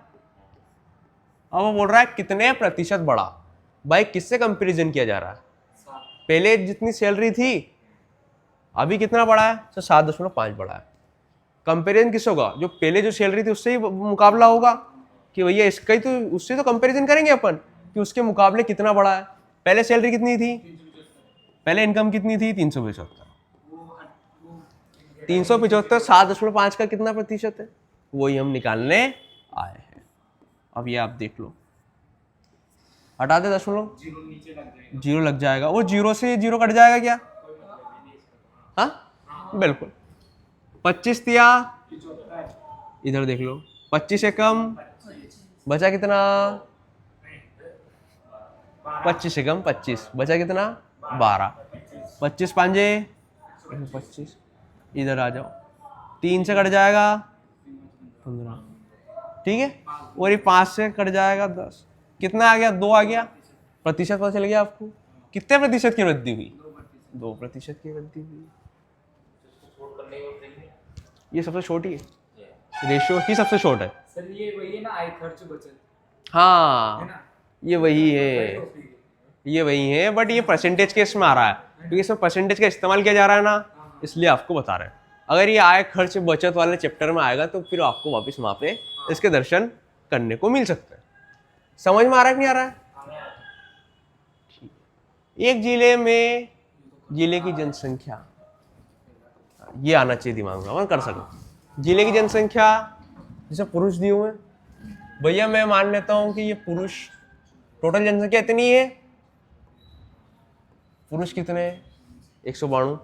अब वो बोल रहा है कितने प्रतिशत बढ़ा। भाई किससे कंपैरिजन किया जा रहा है? पहले जितनी सैलरी थी अभी कितना बढ़ा है? तो 7.5 बढ़ा है। कंपैरिजन किस होगा? जो पहले जो सैलरी थी उससे ही मुकाबला होगा कि भैया इसका ही तो, उससे तो कंपैरिजन करेंगे अपन कि उसके मुकाबले कितना बढ़ा है। पहले सैलरी कितनी थी? पहले इनकम कितनी थी? 375। 375 7.5 का कितना प्रतिशत है? वही हम निकालने आए हैं। अब ये आप देख लो, हटा दे 10, जीरो नीचे लग जाएगा। 0 लग जाएगा, वो 0 से 0 कट जाएगा क्या? हाँ बिल्कुल। 25 दिया, 75 इधर देख लो, 25 से कम बचा कितना? 25 से कम 25 बचा कितना? 12। 25 पांजे 25, इधर आ जाओ, 3 से कट जाएगा 15, ठीक है। और ये 5 से कट जाएगा 10, कितना आ गया? 2 आ गया। प्रतिशत पता चल गया आपको? कितने प्रतिशत की वृद्धि हुई? 2% की वृद्धि हुई। ये सबसे छोटी है, रेशियो ही सबसे छोटा है। सर ये वही है ना, आय खर्च बचत है हाँ ना? ये वही है, ये वही है, बट ये परसेंटेज केस में आ रहा है क्योंकि इसमें परसेंटेज का इस्तेमाल किया जा रहा है ना, इसलिए आपको बता रहे हैं। अगर ये आय खर्च बचत वाले चैप्टर में आएगा तो फिर आपको वापस वहाँ पे इसके दर्शन करने को मिल सकते हैं। समझ में आ रहा है कि नहीं आ रहा है? एक जिले में, जिले की जनसंख्या ये आना चाहिए दिमाग में, अपन कर सकते। जिले की जनसंख्या जैसे पुरुष दिए हुए हैं, भैया मैं मान लेता हूं कि ये पुरुष, टोटल जनसंख्या इतनी है, पुरुष कितने हैं 192,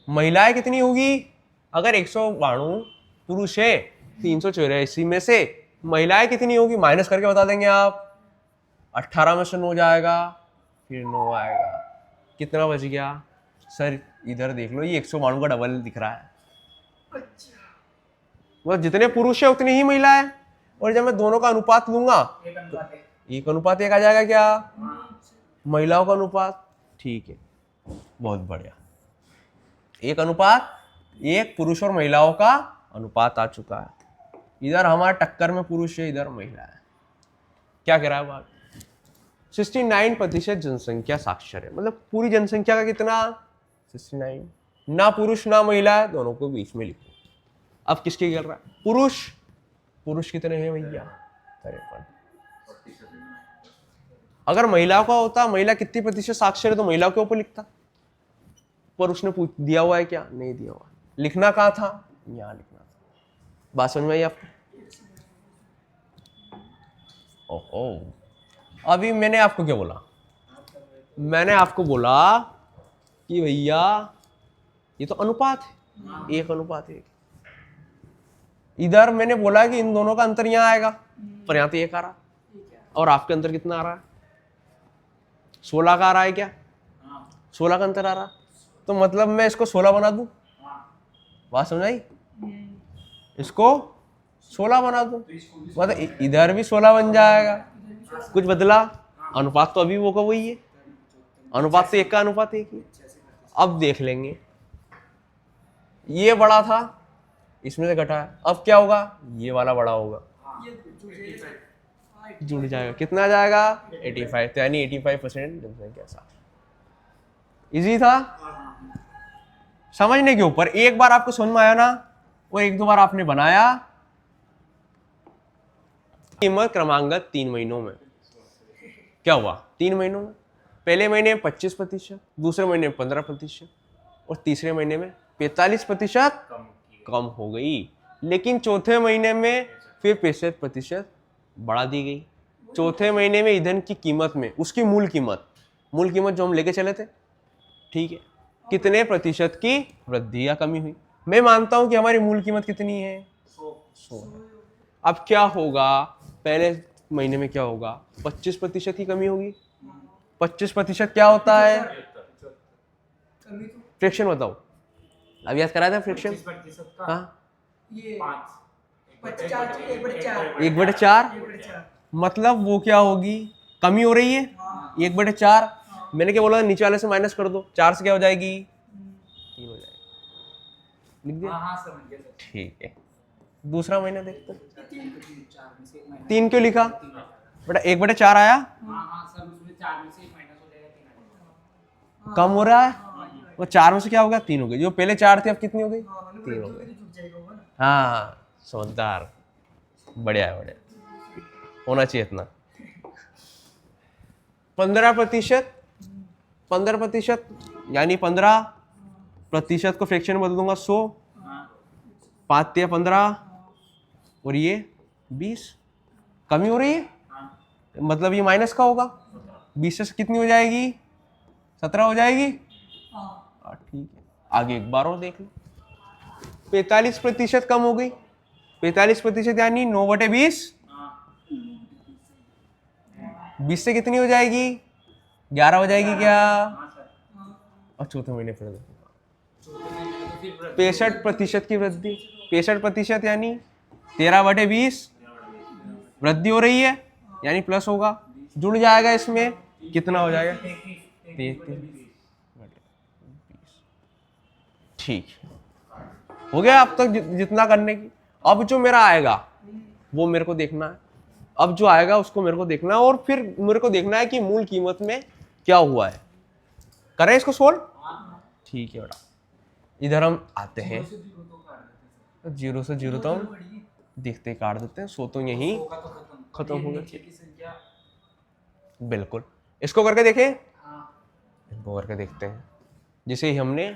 महिलाएं कितनी होगी, अगर 192 पुरुष है 384 में से महिलाएं कितनी होगी, माइनस करके बता देंगे आप, 18 में से 9 जाएगा, फिर 9 आएगा, कितना बच गया सर, इधर देख लो ये 192 का डबल दिख रहा है, मतलब जितने पुरुष है उतनी ही महिलाएं, और जब मैं दोनों का अनुपात लूंगा एक अनुपात एक आ जाएगा क्या, महिलाओं का अनुपात, ठीक है बहुत बढ़िया, एक अनुपात एक पुरुष और महिलाओं का अनुपात आ चुका है, इधर हमारा टक्कर में पुरुष है, इधर महिला है, क्या कह रहा है बात, 69% जनसंख्या साक्षर है, मतलब पूरी जनसंख्या का कितना 69, ना पुरुष ना महिला है, दोनों को बीच में लिखो। अब किसके कर रहा है, पुरुष कितने हैं भैया 53, अगर महिलाओं का होता महिला कितनी प्रतिशत साक्षर है तो महिलाओं के ऊपर लिखता, पर उसने पूछ दिया हुआ है क्या, नहीं दिया हुआ, लिखना कहाँ था, यहाँ लिखना था, बात समझ में आई आपको। ओहो, अभी मैंने आपको क्या बोला, मैंने आपको बोला कि भैया ये तो अनुपात है, एक अनुपात एक, इधर मैंने बोला कि इन दोनों का अंतर यहाँ आएगा, पर यहाँ तो एक आ रहा, और आपके अंतर कितना आ रहा है 16 का आ रहा है क्या, 16 का अंतर आ रहा, तो मतलब मैं इसको 16 बना दूं, बात समझ आई, इसको 16 बना दूं, मतलब इधर भी 16 बन जाएगा, कुछ बदला, अनुपात तो अभी वो का वही है, अनुपात तो एक का अनुपात एक ही। अब देख लेंगे, ये बड़ा था इसमें से घटा है, अब क्या होगा, ये वाला बड़ा होगा, जुड़ जाएगा, कितना आ जाएगा 85, तो यानी 85% जनसंख्या साक्षर। इजी था, समझने के ऊपर, एक बार आपको समझ में आया ना, और एक दो बार आपने बनाया, कीमत क्रमांगत 3 महीनों में क्या हुआ, 3 महीनों में, पहले महीने में 25%, दूसरे महीने में 15%, और तीसरे महीने में 45% कम हो गई, लेकिन चौथे महीने में फिर 65% बढ़ा दी गई। चौथे महीने में ईंधन की कीमत में उसकी मूल कीमत जो हम लेके चले थे, ठीक है, कितने प्रतिशत की वृद्धि या कमी हुई, मैं मानता हूं कि हमारी मूल कीमत कितनी है 100। अब क्या होगा, पहले महीने में क्या होगा, 25% की कमी होगी, 25% क्या होता है, फ्रैक्शन बताओ, अब याद कराया था फ्रैक्शन, हाँ 1/4, मतलब वो क्या होगी, कमी हो रही है 1/4, मैंने क्या बोला नीचे वाले से माइनस कर दो, 4 से क्या हो जाएगी 3 हो जाएगी, लिख दिया, ठीक है। दूसरा महीना देखते हैं, 3 क्यों लिखा बेटा, 1/4 आया, कम हो रहा है, वो 4 में से क्या होगा 3 हो गई, जो पहले 4 थे अब कितनी हो गई 3 हो गई, हाँ समझदार, बढ़िया है, बढ़िया होना चाहिए इतना। 15% यानी 15% को फ्रैक्शन बदल दूंगा 100, 5 या 15 और ये 20, कमी हो रही है, मतलब ये माइनस का होगा, 20 से कितनी हो जाएगी 17 हो जाएगी, ठीक है। आगे एक बार और देख लो, 45% कम हो गई, 45% यानी 9/20, 20 से कितनी हो जाएगी 11 हो जाएगी क्या, और चौथे महीने फिर 65% की वृद्धि, 65% यानी 13/20 वृद्धि हो रही है, यानी प्लस होगा, जुड़ जाएगा इसमें, कितना हो जाएगा 33/20, ठीक हो गया अब तक जितना करने की। अब जो मेरा आएगा वो मेरे को देखना है, अब जो आएगा उसको मेरे को देखना है, और फिर मेरे को देखना है कि मूल कीमत में क्या हुआ है, करें इसको सोल्व, ठीक है बेटा। इधर हम आते हैं, 0 से 0 तो हम देखते काट देते हैं, 100 तो यहीं खत्म हो गया, बिल्कुल। इसको करके देखें, इसको करके देखते हैं, जिसे ही हमने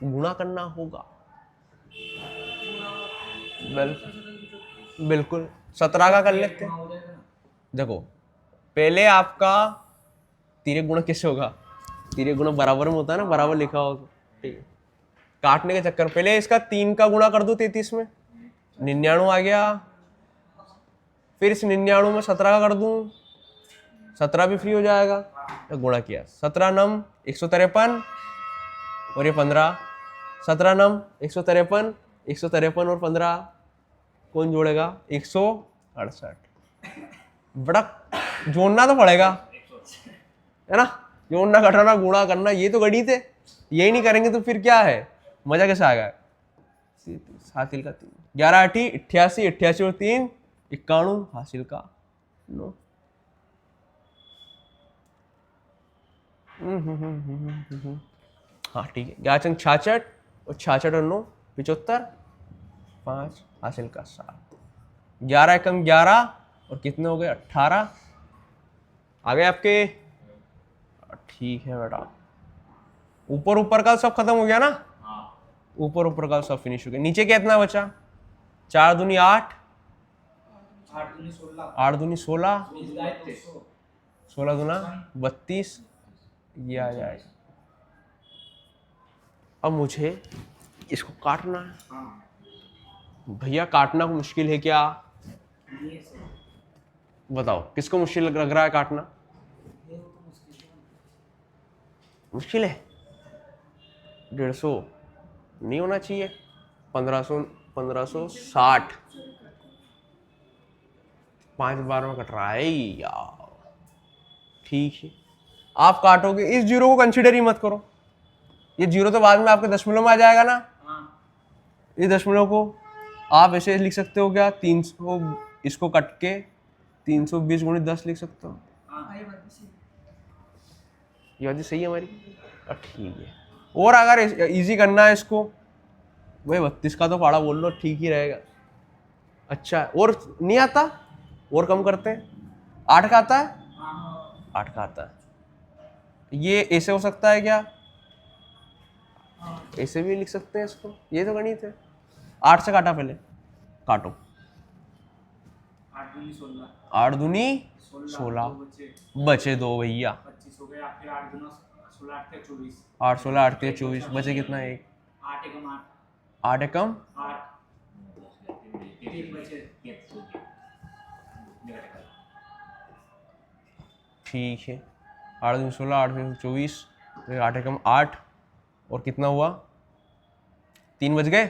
गुणा करना होगा। बिल्कुल 17 का कर लेते हैं। हो जाएगा ना। देखो पहले आपका तिर्यक गुणा कैसे होगा, तिर्यक गुणा बराबर में होता है ना, बराबर लिखा होगा, ठीक है। काटने के चक्कर पहले इसका 3 का गुणा कर दो 33 में, 99 आ गया। फिर इस 99 में 17 का कर दूं, 17 भी फ्री हो जाएगा। तो गुणा किया 17 नम 153 और ये 15, 17 नम 153, 153 और 15 कौन जोड़ेगा, 168। बड़ा जोड़ना तो पड़ेगा, है ना, जोड़ना घटाना गुणा करना, ये तो गणित है। यही नहीं करेंगे तो फिर क्या है, मजा कैसे आएगा। 7 का 3, 11 8 88, 88 और 3 91, हासिल का 9। हाँ ठीक है, 11 चंग 66 और 66 और 9 75, 5 हासिल का 7। 11 एकम 11 और कितने हो गए 18 आ गए आपके। ठीक है बेटा, ऊपर ऊपर का सब खत्म हो गया ना, ऊपर ऊपर का सब फिनिश हो गया। नीचे कितना बचा, 4 दूनी 8, 8 दूनी 16, 8 दूनी 16, 200, 16 दूना 32, ये आ जाएगा। अब मुझे इसको काटना है। हाँ भैया काटना को मुश्किल है क्या, ये से बताओ किसको मुश्किल लग रहा है काटना, ये तो मुश्किल है। मुश्किल है। 150 नहीं होना चाहिए, 1560 5 बार में कट रहा है यार। ठीक है, आप काटोगे, इस जीरो को कंसीडर ही मत करो, ये जीरो तो बाद में आपके दशमलव में आ जाएगा ना। हाँ इस दशमलव को आप ऐसे लिख सकते हो क्या, 300 इसको कट के 320 गुणित 10 लिख सकते हो। हाँ ये बात भी सही है। ये बात सही है हमारी, ठीक है। और अगर इजी करना है इसको, भाई 32 का तो पाड़ा बोल लो, ठीक ही रहेगा। अच्छा और नहीं आता, और कम करते हैं, 8 का आता है, हाँ 8 का आता है। ये ऐसे हो सकता है क्या, ऐसे भी लिख सकते हैं इसको, ये तो गणित है। 8 से काटा, पहले काटो, 8 दूनी 16, 8 दूनी 16, दो बचे बचे 2 भैया, 25 हो गए आपके। 8 दूना 16, 8 के 24, 8 16 8 3 24, बचे कितना, 1 8 एकम 8, 8 एकम 8 3 बचे। ठीक है। 8 दूनी 16, 8 दूनी 24, 8 एकम 8 और कितना हुआ, 3 बज गए,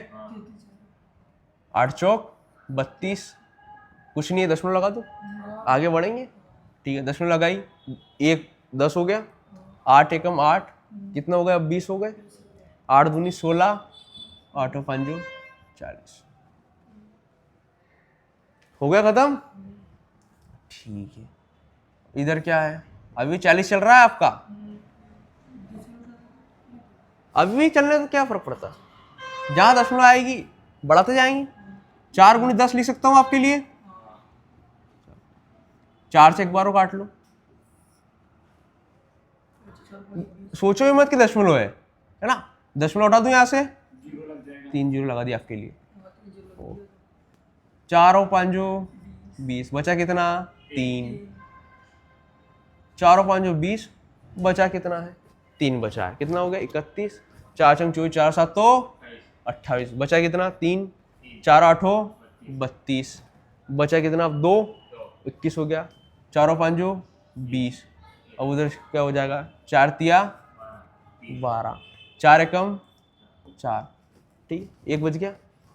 8 चौक 32, कुछ नहीं है, दशमलव लगा दो, आगे बढ़ेंगे। ठीक है, दशमलव लगाई, 1 10 हो गया, 8 एकम 8 कितना हो गया, अब 20 हो गए, 8 दूनी 16, 8 और 5 40, हो गया खत्म। ठीक है, इधर क्या है, अभी 40 चल रहा है आपका, अभी भी चलने तो क्या फर्क पड़ता है, जहां दशमलव आएगी बढ़ाते जाएंगे। 4 गुणी 10 लिख सकता हूं आपके लिए, 4 से एक बार काट लो, सोचो ही मत कि दशमलव है ना, दशमलव उठा दूं यहां से, 0 लग जाएगा। 3 जीरो लगा दिया आपके लिए। 4 और 5 20, बचा कितना, 3, 4 और 5 20, बचा कितना है, 3 बचा है, कितना हो गया 31, 4 चंग 24, 4 7 तो 28, बचा कितना 3, 4 8 32, बचा कितना 2, 21 हो गया, 4 और 5 20, अब उधर क्या हो जाएगा, 4 तिया 12, 4 एकम 4, ठीक, 1 बच गया,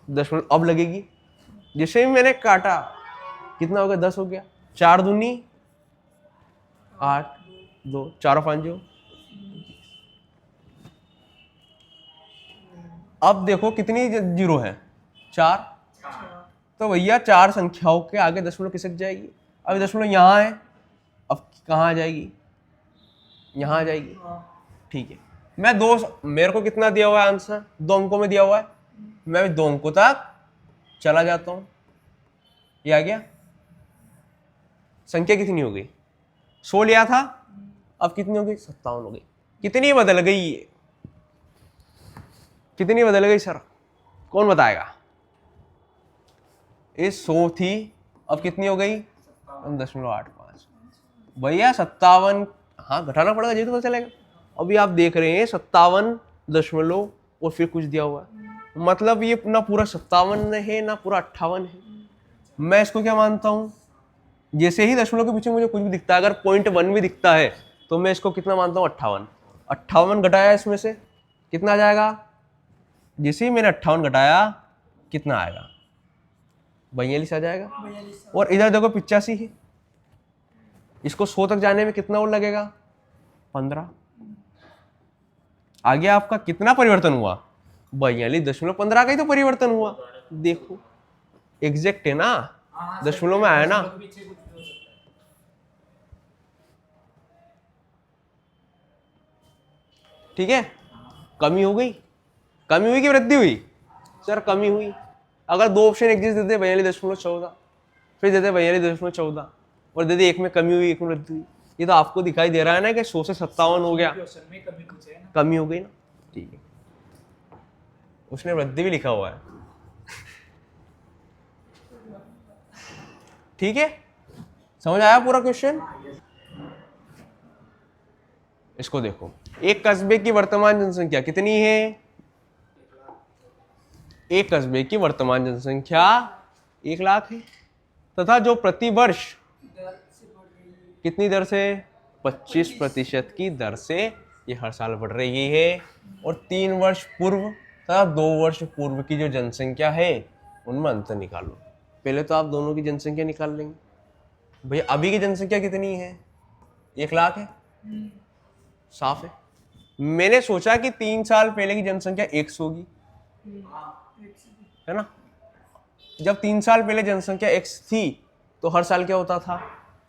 दशमलव अब लगेगी, जैसे ही मैंने काटा कितना हो गया, 10 हो गया, 4 दूनी 8, 2, 4 और 5 अब देखो कितनी जीरो है, 4, तो भैया 4 संख्याओं के आगे दशमलव खिसक जाएगी। अभी दशमलव यहाँ है, अब कहाँ आ जाएगी, यहाँ आ जाएगी। ठीक है, मैं मेरे को कितना दिया हुआ है आंसर, 2 अंकों में दिया हुआ है, मैं 2 अंकों तक चला जाता हूं, ये आ गया। संख्या कितनी हो गई, 100 लिया था, अब कितनी हो गई, 57 हो गई। कितनी बदल गई ये, कितनी बदल गई सर, कौन बताएगा? ये 100 थी, अब कितनी हो गई? 0.85। भैया 57, हाँ घटाना पड़ेगा जी तो पता चलेगा। अभी आप देख रहे हैं 57 दशमलव और फिर कुछ दिया हुआ है, मतलब ये ना पूरा 57 है ना पूरा 58 है। मैं इसको क्या मानता हूँ, जैसे ही दशमलव के पीछे मुझे कुछ भी दिखता है, अगर 0.1 भी दिखता है तो मैं इसको कितना मानता हूँ? 58। 58 घटाया इसमें से कितना आ जाएगा? जैसे ही मैंने 58 घटाया कितना आएगा? 42 आ जाएगा। और इधर देखो 85 है, इसको 100 तक जाने में कितना और लगेगा? 15। आगे आपका कितना परिवर्तन हुआ? 42.15 का ही तो परिवर्तन हुआ। देखो एग्जैक्ट है ना, दशमलव में आया ना। पीछे कुछ भी हो सकता है। ठीक है, कमी हो गई, कमी हुई कि वृद्धि हुई? सर कमी हुई। अगर दो ऑप्शन एग्जिस्ट देते 42.14, फिर देते 42.14 और देते एक में कमी हुई एक में वृद्धि हुई, ये तो आपको दिखाई दे रहा है ना कि 100 से 57 हो गया, क्वेश्चन में कमी पूछे है ना। कमी हो गई ना। ठीक है, उसने वृद्धि भी लिखा हुआ है। ठीक है, समझ आया पूरा क्वेश्चन? इसको देखो, एक कस्बे की वर्तमान जनसंख्या कितनी है? एक कस्बे की वर्तमान जनसंख्या 1 लाख है, तथा जो प्रति वर्ष कितनी दर से? 25% की दर से ये हर साल बढ़ रही है। और 3 वर्ष पूर्व तथा 2 वर्ष पूर्व की जो जनसंख्या है उनमें अंतर निकालो। पहले तो आप दोनों की जनसंख्या निकाल लेंगे। भैया अभी की जनसंख्या कितनी है? 1 लाख है, साफ है। मैंने सोचा कि 3 साल पहले की जनसंख्या 100 होगी, है ना। जब 3 साल पहले जनसंख्या x थी तो हर साल क्या होता था?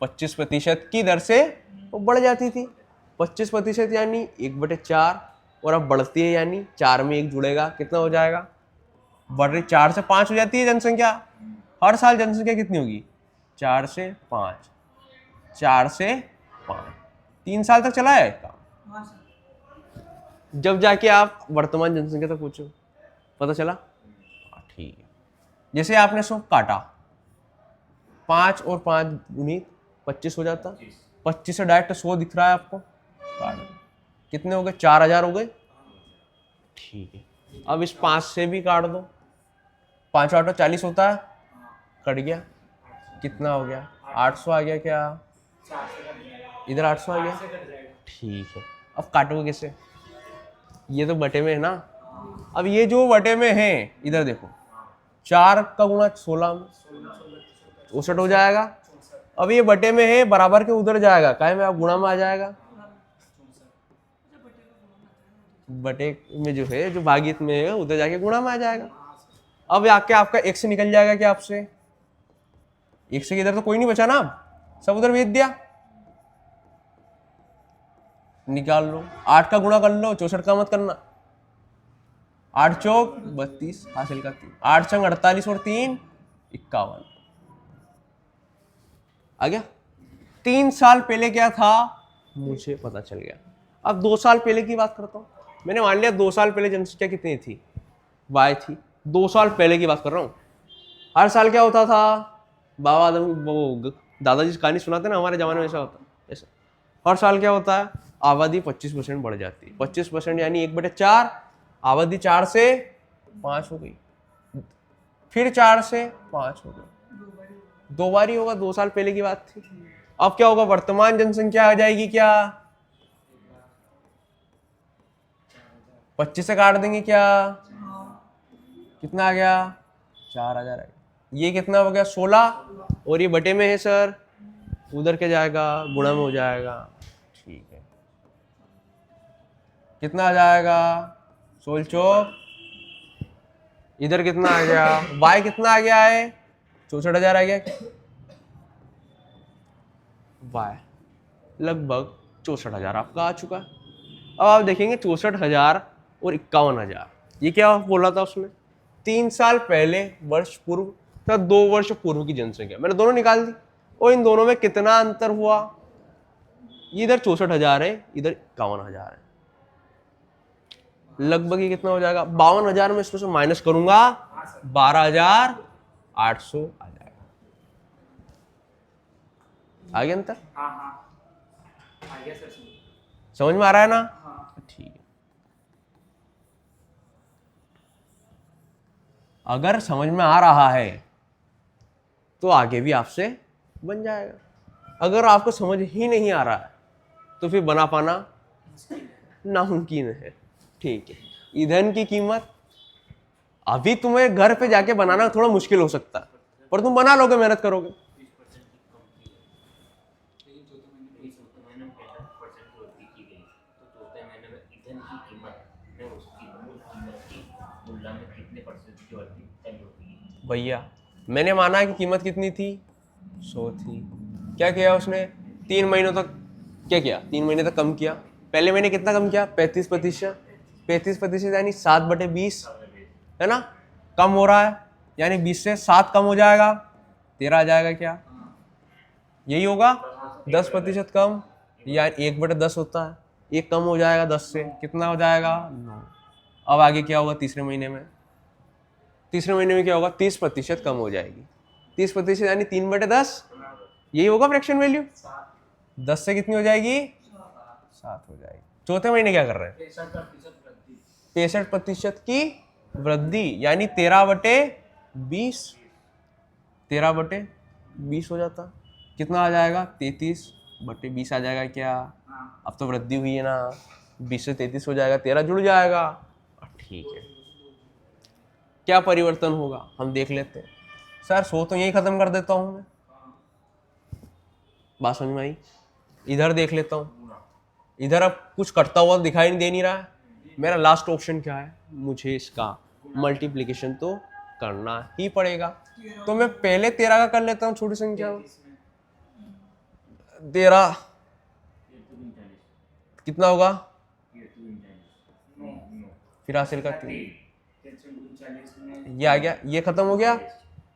25% की दर से वो बढ़ जाती थी। 25% यानी 1/4, और अब बढ़ती है यानी 4 में 1 जुड़ेगा, कितना हो जाएगा? बढ़ रही 4 से 5 हो जाती है जनसंख्या। हर साल जनसंख्या कितनी होगी? 4 से 5, 4 से 5, 3 साल तक चला है काम। जब जाके आप वर्तमान जनसंख्या तक पूछो, पता चला? ठीक है, जैसे आपने 100 काटा, 5 और 5 गुणित 25 हो जाता। 25 से डायरेक्ट 100 दिख रहा है आपको, काट दो। कितने हो गए? 4000 हो गए। ठीक है, अब इस 5 से भी काट दो, 5 8 40 होता है, कट गया, कितना हो गया? 800 आ गया क्या? 4 से कट जाएगा। इधर 800 आ गया। 8 से कट जाएगा। ठीक है, अब काटोगे कैसे? ये तो बटे में है ना। अब ये जो बटे में है, इधर देखो, 4 का गुणा 16 में 64 हो जाएगा। अब ये बटे में है, बराबर के उधर जाएगा, काहे में? आप गुणा में आ जाएगा। बटे में जो है, जो भागित में है, उधर जाके गुणा में आ जाएगा। अब आके आपका x निकल जाएगा क्या आपसे? x से इधर तो कोई नहीं बचा ना, सब उधर भेज दिया। निकाल लो, 8 का गुणा कर लो, 64 का मत करना। 8 चौक 32 हासिल का 3, 8 चंग 48 और 3 51 आ गया। 3 साल पहले क्या था मुझे पता चल गया। अब 2 साल पहले की बात करता हूँ। मैंने मान लिया 2 साल पहले जनसंख्या कितनी थी? y थी। 2 साल पहले की बात कर रहा हूँ। हर साल क्या होता था? बाबा आदम वो दादाजी कहानी सुनाते ना, हमारे जमाने में ऐसा होता, ऐसा हर साल क्या होता है? आबादी 25% बढ़ जाती है। 25% यानी 1/4, आबादी 4 से 5 हो गई, फिर 4 से 5 हो गई, 2 बार ही होगा। 2 साल पहले की बात थी। अब क्या होगा? वर्तमान जनसंख्या आ जाएगी क्या? 25 से काट देंगे क्या? कितना आ गया? 4000 आ गया। ये कितना हो गया? 16, और ये बटे में है सर, उधर क्या जाएगा? गुणा में हो जाएगा। ठीक है, कितना आ जाएगा? 16 चौक, इधर कितना आ गया? y कितना आ गया है? 64,000 आ गया। y लगभग 64,000 आपका आ चुका है। अब आप देखेंगे 64,000 और 51,000, ये क्या बोला था उसने? 3 साल पहले वर्ष पूर्व तथा 2 वर्ष पूर्व की जनसंख्या, मैंने दोनों निकाल दी। और इन दोनों में कितना अंतर हुआ? इधर 64,000 है, इधर 51,000 है। लगभग ये कितना हो जाएगा, 52,000 में इसमें से माइनस करूंगा 12,800 आ जाएगा। आ गया अंतर? हाँ हाँ आ गया सर समझ में आ रहा है ना? हाँ ठीक है। अगर समझ में आ रहा है तो आगे भी आपसे बन जाएगा। अगर आपको समझ ही नहीं आ रहा है तो फिर बना पाना नामुमकिन है। ठीक है। ईंधन की कीमत अभी तुम्हें घर पे जाके बनाना थोड़ा मुश्किल हो सकता है, पर तुम बना लोगे, मेहनत करोगे। 20% की चौथे महीने में 33% की वृद्धि की गई, तो चौथे महीने में ईंधन की कीमत में उसकी मूल कीमत की तुलना में कितने % की वृद्धि तय होती है? भैया मैंने माना कि कीमत कितनी थी, 100 थी। क्या किया उसने, 3 महीनों तक क्या किया, 3 महीने तक कम किया। पहले महीने कितना कम किया, 35%। 35% यानी 7/20 है ना, कम हो रहा है, यानी 20 से 7 कम हो जाएगा, 13 आ जाएगा। क्या यही होगा, 10% कम, या 1/10 होता है, 1 कम हो जाएगा 10 से, कितना हो जाएगा, 9। अब आगे क्या होगा, तीसरे महीने में क्या होगा, 30% कम हो जाएगी। 30% यानी 3/10, यही होगा फ्रैक्शन वैल्यू। 10 से कितनी हो जाएगी, 7 हो जाएगी। चौथे महीने क्या कर रहे हैं, 65% की वृद्धि, यानी 13/20, 13/20 हो जाता, कितना आ जाएगा, 33/20 आ जाएगा। क्या अब तो वृद्धि हुई है ना, 20 से 33 हो जाएगा, 13 जुड़ जाएगा। ठीक है, क्या परिवर्तन होगा हम देख लेते हैं। सर 100 तो यही खत्म कर देता हूं मैं, बात समझ में आई। इधर देख लेता हूं, इधर अब कुछ कटता हुआ दिखाई दे नहीं रहा है। मेरा लास्ट ऑप्शन क्या है, मुझे इसका मल्टीप्लिकेशन तो करना ही पड़ेगा। तो मैं पहले 13 का कर लेता हूँ, छोटी संख्या 13 कितना होगा, फिर हासिल का 3, ये आ गया, ये खत्म हो गया,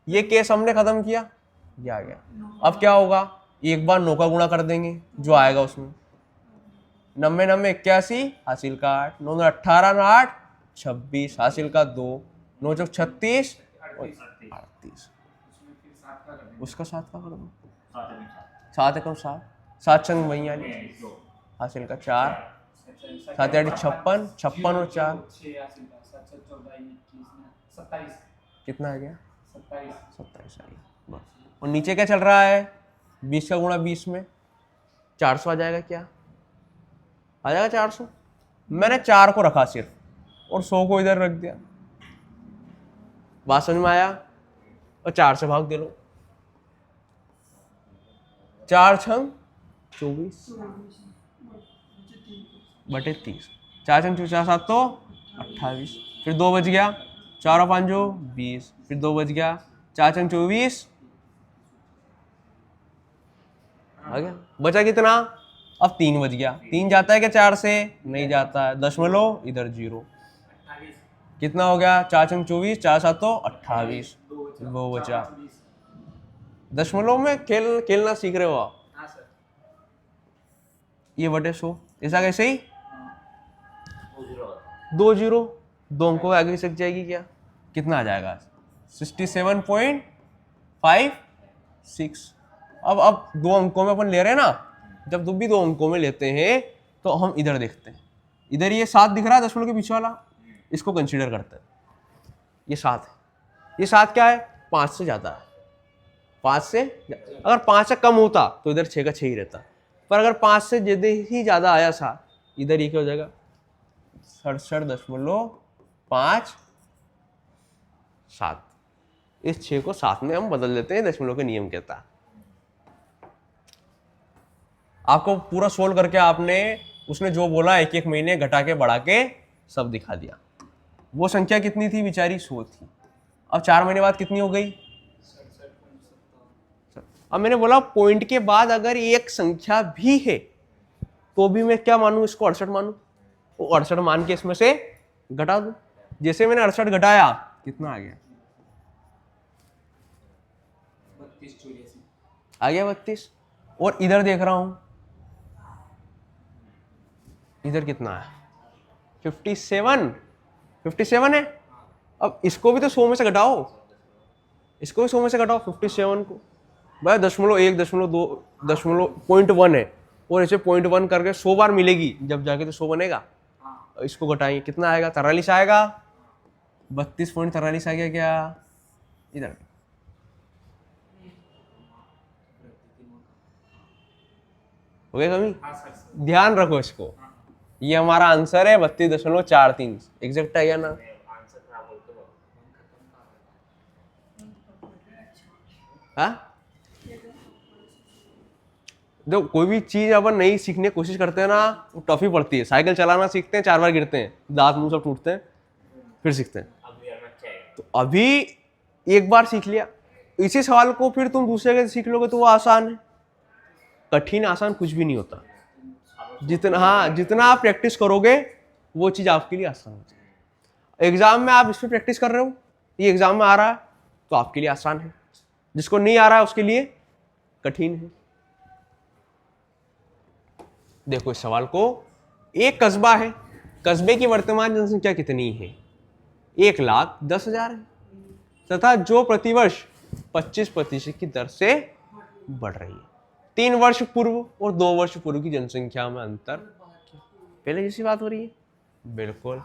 ये केस हमने खत्म किया, ये आ गया। अब क्या होगा, एक बार 9 का गुणा कर देंगे, जो आएगा उसमें 90 90 81, हासिल का 8, 9 18 8 26, हासिल का 2, 9 चौक 36 और 38, उसका 7 का कर दो, 7 एकम 7, 7 छंग 42, हासिल का 4, 7 8 56, 56 और 4 कितना आ गया, 27 आ गया बस। और नीचे क्या चल रहा है, 20 का गुणा 20 में 400 आ जाएगा। क्या आ जाएगा 400। मैंने 4 को रखा सिर्फ और 100 को इधर रख दिया, बात समझ में आया। और 4 से भाग दे लो, 4 छंग 24 बटे 30, 4 छंग 24 7 तो 28, फिर 2 बच गया, 4 और 5 20, फिर 2 बच गया, 4 छंग 24 आ गया। बचा कितना, अब 3 बच गया, 3 जाता है क्या 4 से, नहीं जाता है, दशमलव इधर 0, कितना हो गया, 4 छंग 24, 4 7 तो 28, 2 बचा। दशमलव में खेलना सीख रहे हो आप, ये बटे 100, ऐसा कैसे ही 2 0, 2 अंकों आगे सक जाएगी। क्या कितना आ जाएगा, 67.56। अब 2 अंकों में अपन ले रहे हैं ना, जब भी 2 अंकों में लेते हैं तो हम इधर देखते हैं, इधर ये 7 दिख रहा है दशमलव के पीछे वाला, इसको कंसीडर करते हैं, ये 7 है। ये 7 क्या है, 5 से ज्यादा है, 5 से, अगर 5 से कम होता तो इधर 6 का 6 ही रहता, पर अगर 5 से ज्यादा ही ज्यादा आया था, इधर ये क्या हो जाएगा, 67.57। इस 6 को 7 में हम बदल देते हैं, दशमलव के नियम कहता है। आपको पूरा सोल्व करके आपने उसने जो बोला एक एक महीने घटा के बढ़ा के सब दिखा दिया। वो संख्या कितनी थी बेचारी, 100 थी। अब 4 महीने बाद कितनी हो गई, अब मैंने बोला पॉइंट के बाद अगर एक संख्या भी है तो भी मैं क्या मानूं, इसको 68 मानूं, वो 68 मान के इसमें से घटा दूं। जैसे मैंने 68 घटाया, कितना आ गया, 32 आ गया 32। और इधर देख रहा हूं, इधर कितना है, 57 57 है। अब इसको भी तो 100 में से घटाओ, इसको भी 100 में से घटाओ 57 को। भाई 0.1 0.2 0.1 है, और इसे 0.1 करके 100 बार मिलेगी जब जाके तो 100 बनेगा। इसको घटाएंगे कितना आएगा, 43 आएगा। 32.43 आ गया क्या इधर। हो गया कमी? हाँ सर। ध्यान रखो इसको, ये हमारा आंसर है 32.43। एग्जैक्ट है या ना? आंसर खराब हो तो हाँ देखो, कोई भी चीज अपन नई सीखने की कोशिश करते हैं ना, वो टफ ही पड़ती है। साइकिल चलाना सीखते हैं, 4 बार गिरते हैं, दांत मुंह सब टूटते हैं, फिर सीखते हैं। अभी आना चाहिए। तो अभी एक बार सीख लिया, इसी सवाल को फिर तुम दूसरे के सीख लोगे तो वो आसान है। कठिन आसान कुछ भी नहीं होता, जितना आप प्रैक्टिस करोगे वो चीज आपके लिए आसान हो जाएगी। एग्जाम में आप इस पर प्रैक्टिस कर रहे हो, ये एग्जाम में आ रहा है तो आपके लिए आसान है, जिसको नहीं आ रहा है उसके लिए कठिन है। देखो इस सवाल को, एक कस्बा है, कस्बे की वर्तमान जनसंख्या कितनी है? 1,10,000 है, तथा जो प्रतिवर्ष 25% की दर से बढ़ रही है। 3 वर्ष पूर्व और 2 वर्ष पूर्व की जनसंख्या में अंतर पहले जैसी बात हो रही है, बिल्कुल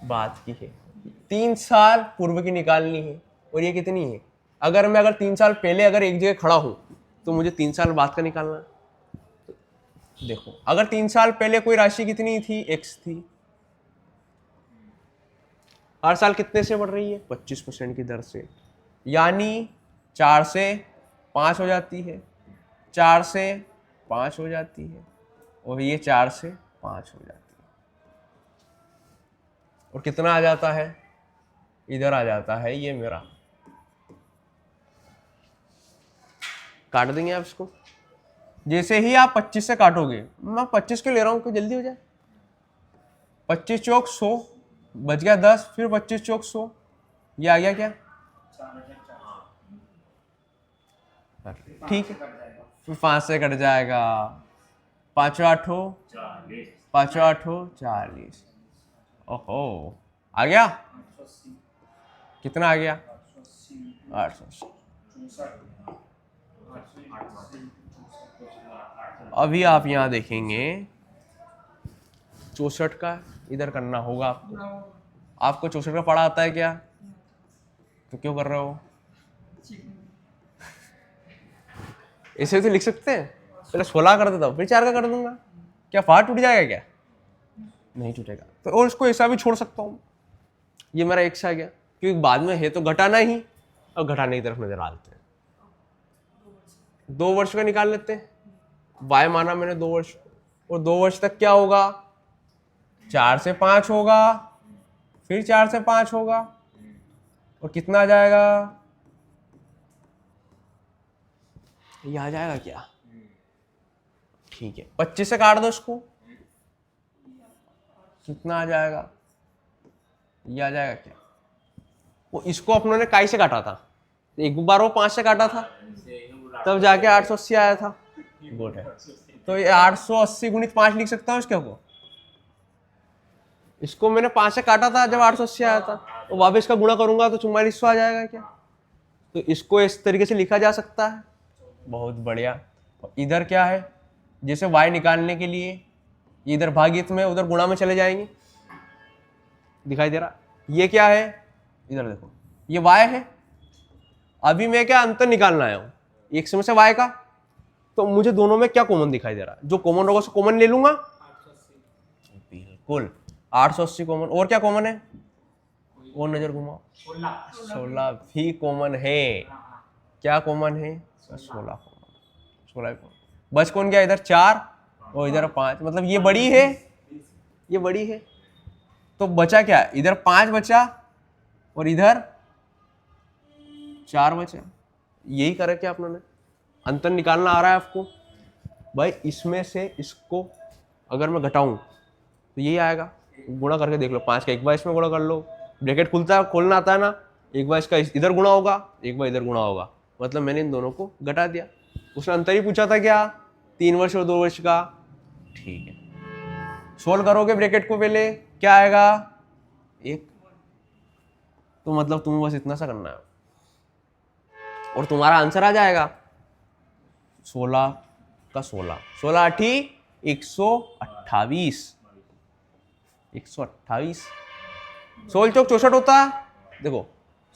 बात की है। 3 साल पूर्व की निकालनी है, और ये कितनी है? अगर 3 साल पहले अगर एक जगह खड़ा हूं तो मुझे 3 साल बाद का निकालना है। देखो अगर 3 साल पहले कोई राशि कितनी थी, x थी, हर साल कितने से बढ़ रही है? 25% की दर से, यानी 4 से 5 हो जाती है, 4 से 5 हो जाती है, और ये 4 से 5 हो जाती है। और कितना आ जाता है? इधर आ जाता है ये मेरा। काट देंगे आप इसको। जैसे ही आप 25 से काटोगे, मैं 25 के ले रहा हूं कि जल्दी हो जाए। 25 चौक 100, बच गया 10, फिर 25 चौक 100, ये आ गया क्या? ठीक है, फिर 5 से कट जाएगा, 5 8 5 8 40। ओहो आ गया, कितना आ गया? 880। अभी आप यहाँ देखेंगे 64 का इधर करना होगा आपको 64 का पढ़ा आता है क्या? तो क्यों कर रहे हो? ऐसे तो लिख सकते हैं, पहले 16 कर देता हूँ फिर 4 का कर दूंगा, क्या फाड़ टूट जाएगा क्या? नहीं टूटेगा। तो और इसको ऐसा भी छोड़ सकता हूँ, ये मेरा x आ गया, क्योंकि बाद में है तो घटाना ही, और घटाने की तरफ नजर डालते हैं। 2 वर्ष का निकाल लेते हैं, y माना मैंने 2 वर्ष, और 2 वर्ष तक क्या होगा? 4 से 5 होगा, फिर 4 से 5 होगा, और कितना आ जाएगा? ये आ जाएगा क्या? ठीक है, 25 से काट दो इसको, कितना आ जाएगा? ये आ जाएगा क्या? वो इसको अपनों ने काई से काटा था, एक बार वो 5 से काटा था, तब जाके 880 आया था। गुड है, तो ये 880 गुणित 5 लिख सकता हूँ इसको। इसको मैंने 5 से काटा था जब 880 आया था, तो वापस इसका गुणा करूंगा तो 4400 आ जाएगा क्या? तो इसको इस तरीके से लिखा जा सकता है। बहुत बढ़िया। इधर क्या है? जैसे y निकालने के लिए इधर भागित में उधर गुणा में चले जाएंगे, दिखाई दे रहा? ये क्या है? इधर देखो, ये y है। अभी मैं क्या अंतर निकालना आया हूँ x में से y का, तो मुझे दोनों में क्या कॉमन दिखाई दे रहा है? जो कॉमन होगा उसको कॉमन ले लूंगा, बिल्कुल 880 कॉमन। और क्या कॉमन है? और नजर घुमाओ, 16 भी कॉमन है। क्या कॉमन है? 16 कॉमन। बच कौन गया? इधर 4 और इधर 5, मतलब ये बड़ी है, ये बड़ी है। तो बचा क्या? इधर 5 बचा और इधर 4 बचा। यही करे क्या आपने? अंतर निकालना आ रहा है आपको? भाई इसमें से इसको अगर मैं घटाऊं तो यही आएगा। गुणा करके देख लो, 5 का एक बार इसमें गुणा कर लो, ब्रैकेट खुलता है, खोलना आता है ना, एक बार इसका इधर गुणा होगा, एक बार इधर गुणा होगा, मतलब मैंने इन दोनों को घटा दिया। उसने अंतर ही पूछा था क्या? 3 वर्ष और 2 वर्ष का। ठीक है, सोल्व करोगे ब्रैकेट को पहले, क्या आएगा 1। तो मतलब तुम्हें बस इतना सा करना है और तुम्हारा आंसर आ जाएगा 16 का 16, 16 8 128, 128। 16 चौक 64 होता है, देखो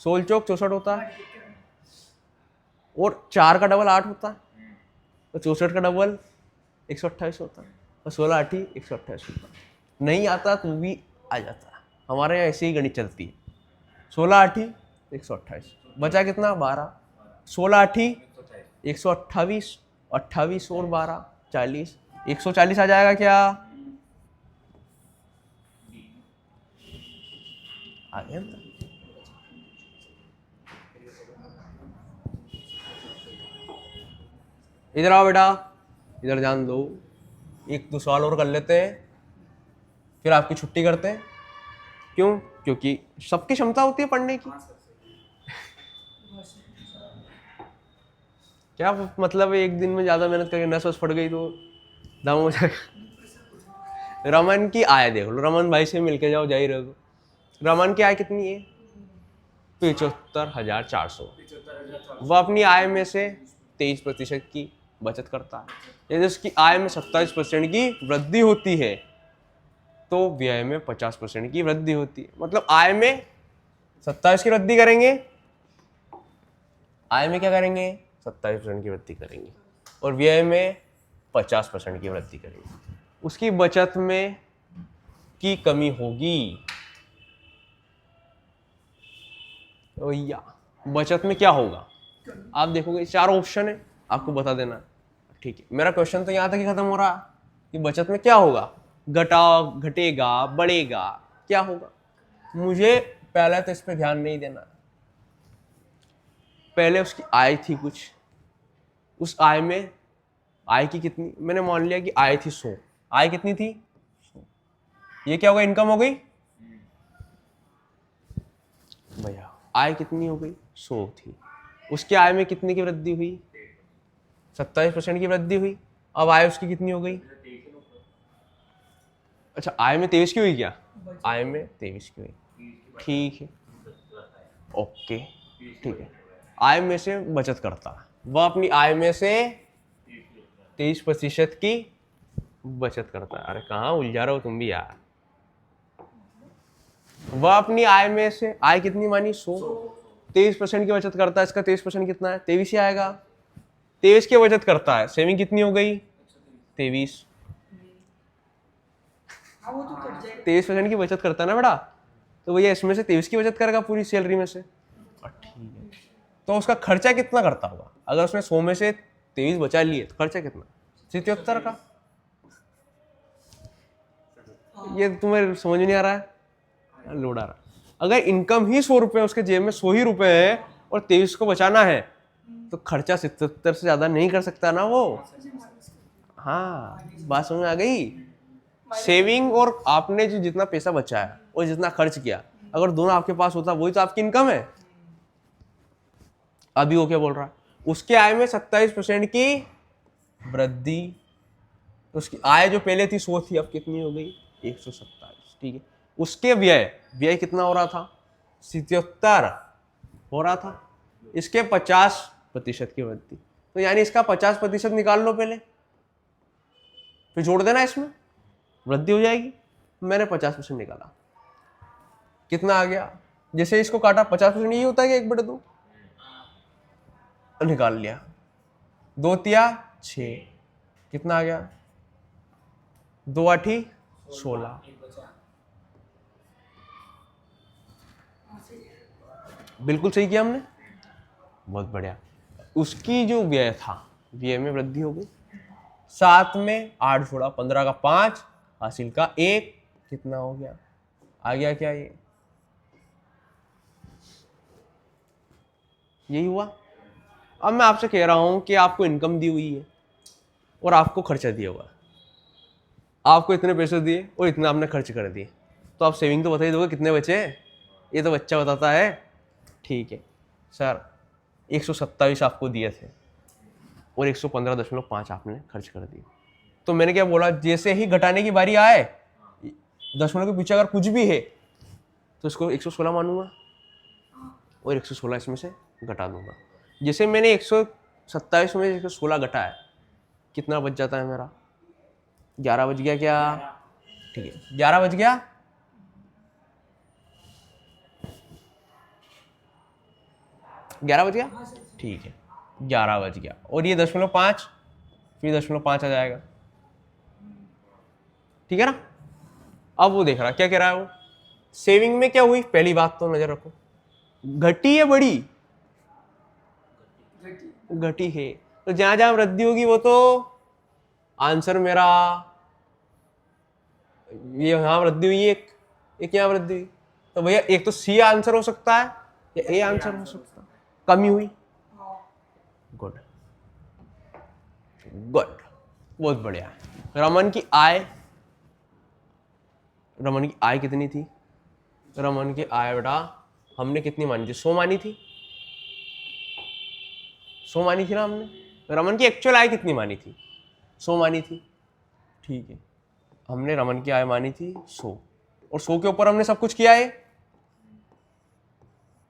16 चौक 64 होता है और 4 का डबल 8 होता है, तो 64 का डबल 128 होता है और 16 8 128 होता है। नहीं आता तो भी आ जाता है, हमारे यहाँ ऐसे ही गणित चलती है। 16 8 128, बचा कितना 12, 16 8 128, 28 और 12 40, 140 आ जाएगा क्या? आ गया ना? इधर आओ बेटा, इधर ध्यान दो, एक दो सवाल और कर लेते हैं फिर आपकी छुट्टी करते हैं। क्यों? क्योंकि सबकी क्षमता होती है पढ़ने की। क्या मतलब है एक दिन में ज्यादा मेहनत करके नस वस फट गई तो दाम हो जाएगा। रमन की आय देख लो, रमन भाई से मिलके जाओ, जा ही रहे हो। रमन की आय कितनी है? 75,400। वह अपनी आय में से 23% की बचत करता है। यदि उसकी आय में 27% की वृद्धि होती है तो व्यय में 50% की वृद्धि होती है। मतलब आय में 27 की वृद्धि करेंगे, आय में क्या करेंगे 27% की वृद्धि करेंगे और व्यय में 50% की वृद्धि करेंगे। उसकी बचत में की कमी होगी। तो भैया बचत में क्या होगा? आप देखोगे 4 ऑप्शन है, आपको बता देना। ठीक है, मेरा क्वेश्चन तो यहाँ तक ही खत्म हो रहा कि बचत में क्या होगा, घटेगा, बढ़ेगा, क्या होगा। मुझे पहले तो इस पे ध्यान नहीं देना। पहले उसकी आय थी कुछ, उस आय में आय की कितनी, मैंने मान लिया कि आय थी 100, आय कितनी थी 100, ये क्या होगा इनकम हो गई भैया। आय कितनी हो गई 100 थी, उसकी आय में कितने की वृद्धि हुई 27% की वृद्धि हुई। अब आय उसकी कितनी हो गई, अच्छा आय में 23 की हुई क्या, आय में 23 की हुई, ठीक है ओके ठीक है। आय में से बचत करता है, वह अपनी आय में से 23% की बचत करता है। अरे कहाँ उलझा रहे हो तुम भी यार। वह अपनी आय में से, आय कितनी मानी 100, 23% की बचत करता है। इसका 23% कितना है 23 ही आएगा। 23 की बचत करता है, सेविंग कितनी हो गई 23, 23% की बचत करता है ना बेटा, तो भैया इसमें से 23 की बचत करेगा पूरी सैलरी में से। ठीक है, तो उसका खर्चा कितना करता होगा? अगर उसने 100 में से 23 बचा लिए तो खर्चा कितना 77 का। ये तुम्हें समझ नहीं आ रहा है, लोड आ रहा है। अगर इनकम ही 100 रुपए, उसके जेब में 100 ही रुपए है और 23 को बचाना है तो खर्चा 77 से ज्यादा नहीं कर सकता ना वो। हाँ बात समझ में आ गई। सेविंग और आपने जो जितना पैसा बचाया और जितना खर्च किया, अगर दोनों आपके पास होता वही तो आपकी इनकम है। अभी वो क्या बोल रहा है, उसके आय में 27% की वृद्धि, तो उसकी आय जो पहले थी 100 थी, अब कितनी हो गई 127। ठीक है, उसके व्यय कितना हो रहा था 77 हो रहा था, इसके 50% की वृद्धि, तो यानी इसका 50% निकाल लो पहले, फिर जोड़ देना, इसमें वृद्धि हो जाएगी। मैंने 50% निकाला, कितना आ गया, जैसे इसको काटा 50% यही होता है कि 1/2 निकाल लिया, 2 तिया 6, कितना आ गया 2 8 16। बिल्कुल सही किया हमने, बहुत बढ़िया। उसकी जो व्यय था, व्यय में वृद्धि हो गई। 7 में 8 जोड़ा, 15 का 5, हासिल का 1, कितना हो गया, आ गया क्या, ये यही हुआ। अब मैं आपसे कह रहा हूं कि आपको इनकम दी हुई है और आपको खर्चा दिया हुआ है, आपको इतने पैसे दिए और इतना आपने खर्च कर दिए, तो आप सेविंग तो बता ही दोगे कितने बचे, ये तो बच्चा बताता है। ठीक है सर, 127 आपको दिए थे और 115.5 आपने खर्च कर दिए, तो मैंने क्या बोला, जैसे ही घटाने की बारी आए दशमलव के पीछे अगर कुछ भी है तो इसको 116 मानूंगा और 116 इसमें से घटा दूंगा। जैसे मैंने 127 में 116 घटाया, कितना बच जाता है मेरा? 11 बच गया क्या? ठीक है, 11 बच गया। ग्यारह बच गया, ठीक है, 11 बच गया। और ये 0.5, फिर 0.5 आ जाएगा, ठीक है ना। अब वो देख रहा क्या कह रहा है वो, सेविंग में क्या हुई, पहली बात तो नजर रखो, घटी है बड़ी, घटी है, तो जहां जहां वृद्धि होगी वो तो आंसर मेरा, ये यहां वृद्धि हुई, एक यहाँ वृद्धि हुई, तो भैया एक तो सी आंसर हो सकता है या ए आंसर हो सकता है। कमी हुई, गुड गुड, बहुत बढ़िया। रमन की आय, रमन की आय कितनी थी? रमन की आय बेटा हमने कितनी मानी थी? 100 मानी थी, 100 मानी थी ना हमने। रमन की एक्चुअल आय कितनी मानी थी? 100 मानी थी, ठीक है। हमने रमन की आय मानी थी 100, और 100 के ऊपर हमने सब कुछ किया है।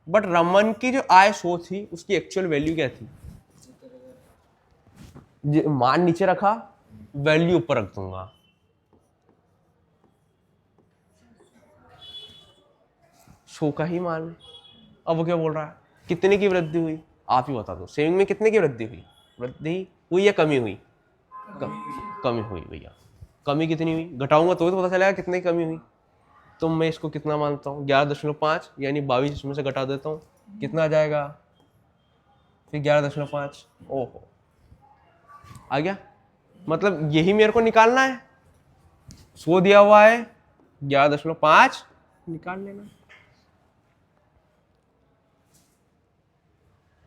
बट रमन की जो आय 100 थी उसकी एक्चुअल वैल्यू क्या थी? मान नीचे रखा, वैल्यू ऊपर रख दूंगा। सो का ही मान है। अब वो क्या बोल रहा है, कितने की वृद्धि हुई? आप ही बता दो, सेविंग में कितने की वृद्धि हुई? वृद्धि हुई या कमी हुई? कमी हुई भैया। कमी कितनी हुई? घटाऊंगा तो पता चलेगा कितनी कमी हुई। तो मैं इसको कितना मानता हूँ? 11.5, यानी 22 इसमें से घटा देता हूँ, कितना आ जाएगा? फिर 11.5, ओहो आ गया। मतलब यही मेरे को निकालना है, 100 दिया हुआ है, 11.5 निकाल लेना,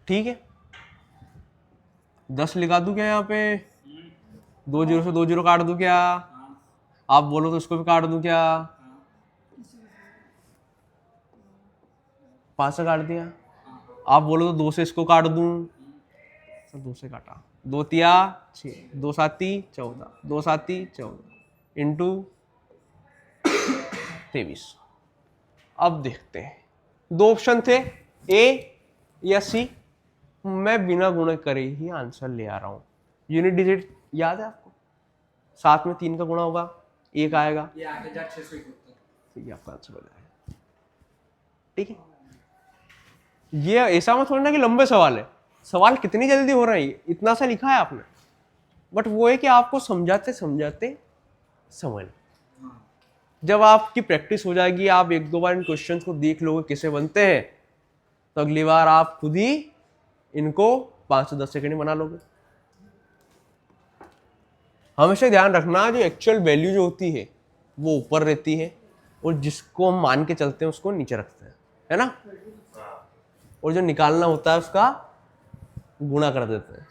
ठीक है। 10 लिखा दूं क्या यहाँ पे? 2 जीरो से 2 जीरो काट दूं क्या? आप बोलो तो इसको भी काट दूं क्या? 5 से काट दिया। आप बोलो तो 2 से इसको काट दूं, सर 2 से काटा, 2 तिया 6, 2 साती 14, 2 साती 14 इंटू 23। अब देखते हैं, 2 ऑप्शन थे, ए या सी। मैं बिना गुणे करे ही आंसर ले आ रहा हूं। यूनिट डिजिट याद है आपको? 7 में 3 का गुणा होगा, 1 आएगा, ये 8671, ठीक है, आपका आंसर हो जाएगा, ठीक है। ये ऐसा मत थोड़ा ना कि लंबे सवाल है, सवाल कितनी जल्दी हो रहा है, इतना सा लिखा है आपने, बट वो है कि आपको समझाते समझाते समझ, जब आपकी प्रैक्टिस हो जाएगी, आप 1-2 बार इन क्वेश्चंस को देख लोगे कैसे बनते हैं, तो अगली बार आप खुद ही इनको 5 से 10 सेकंड में बना लोगे। हमेशा ध्यान रखना, जो एक्चुअल वैल्यू जो होती है वो ऊपर रहती है, और जिसको हम मान के चलते हैं उसको नीचे रखते हैं, है ना। और जो निकालना होता है उसका गुणा कर देते हैं।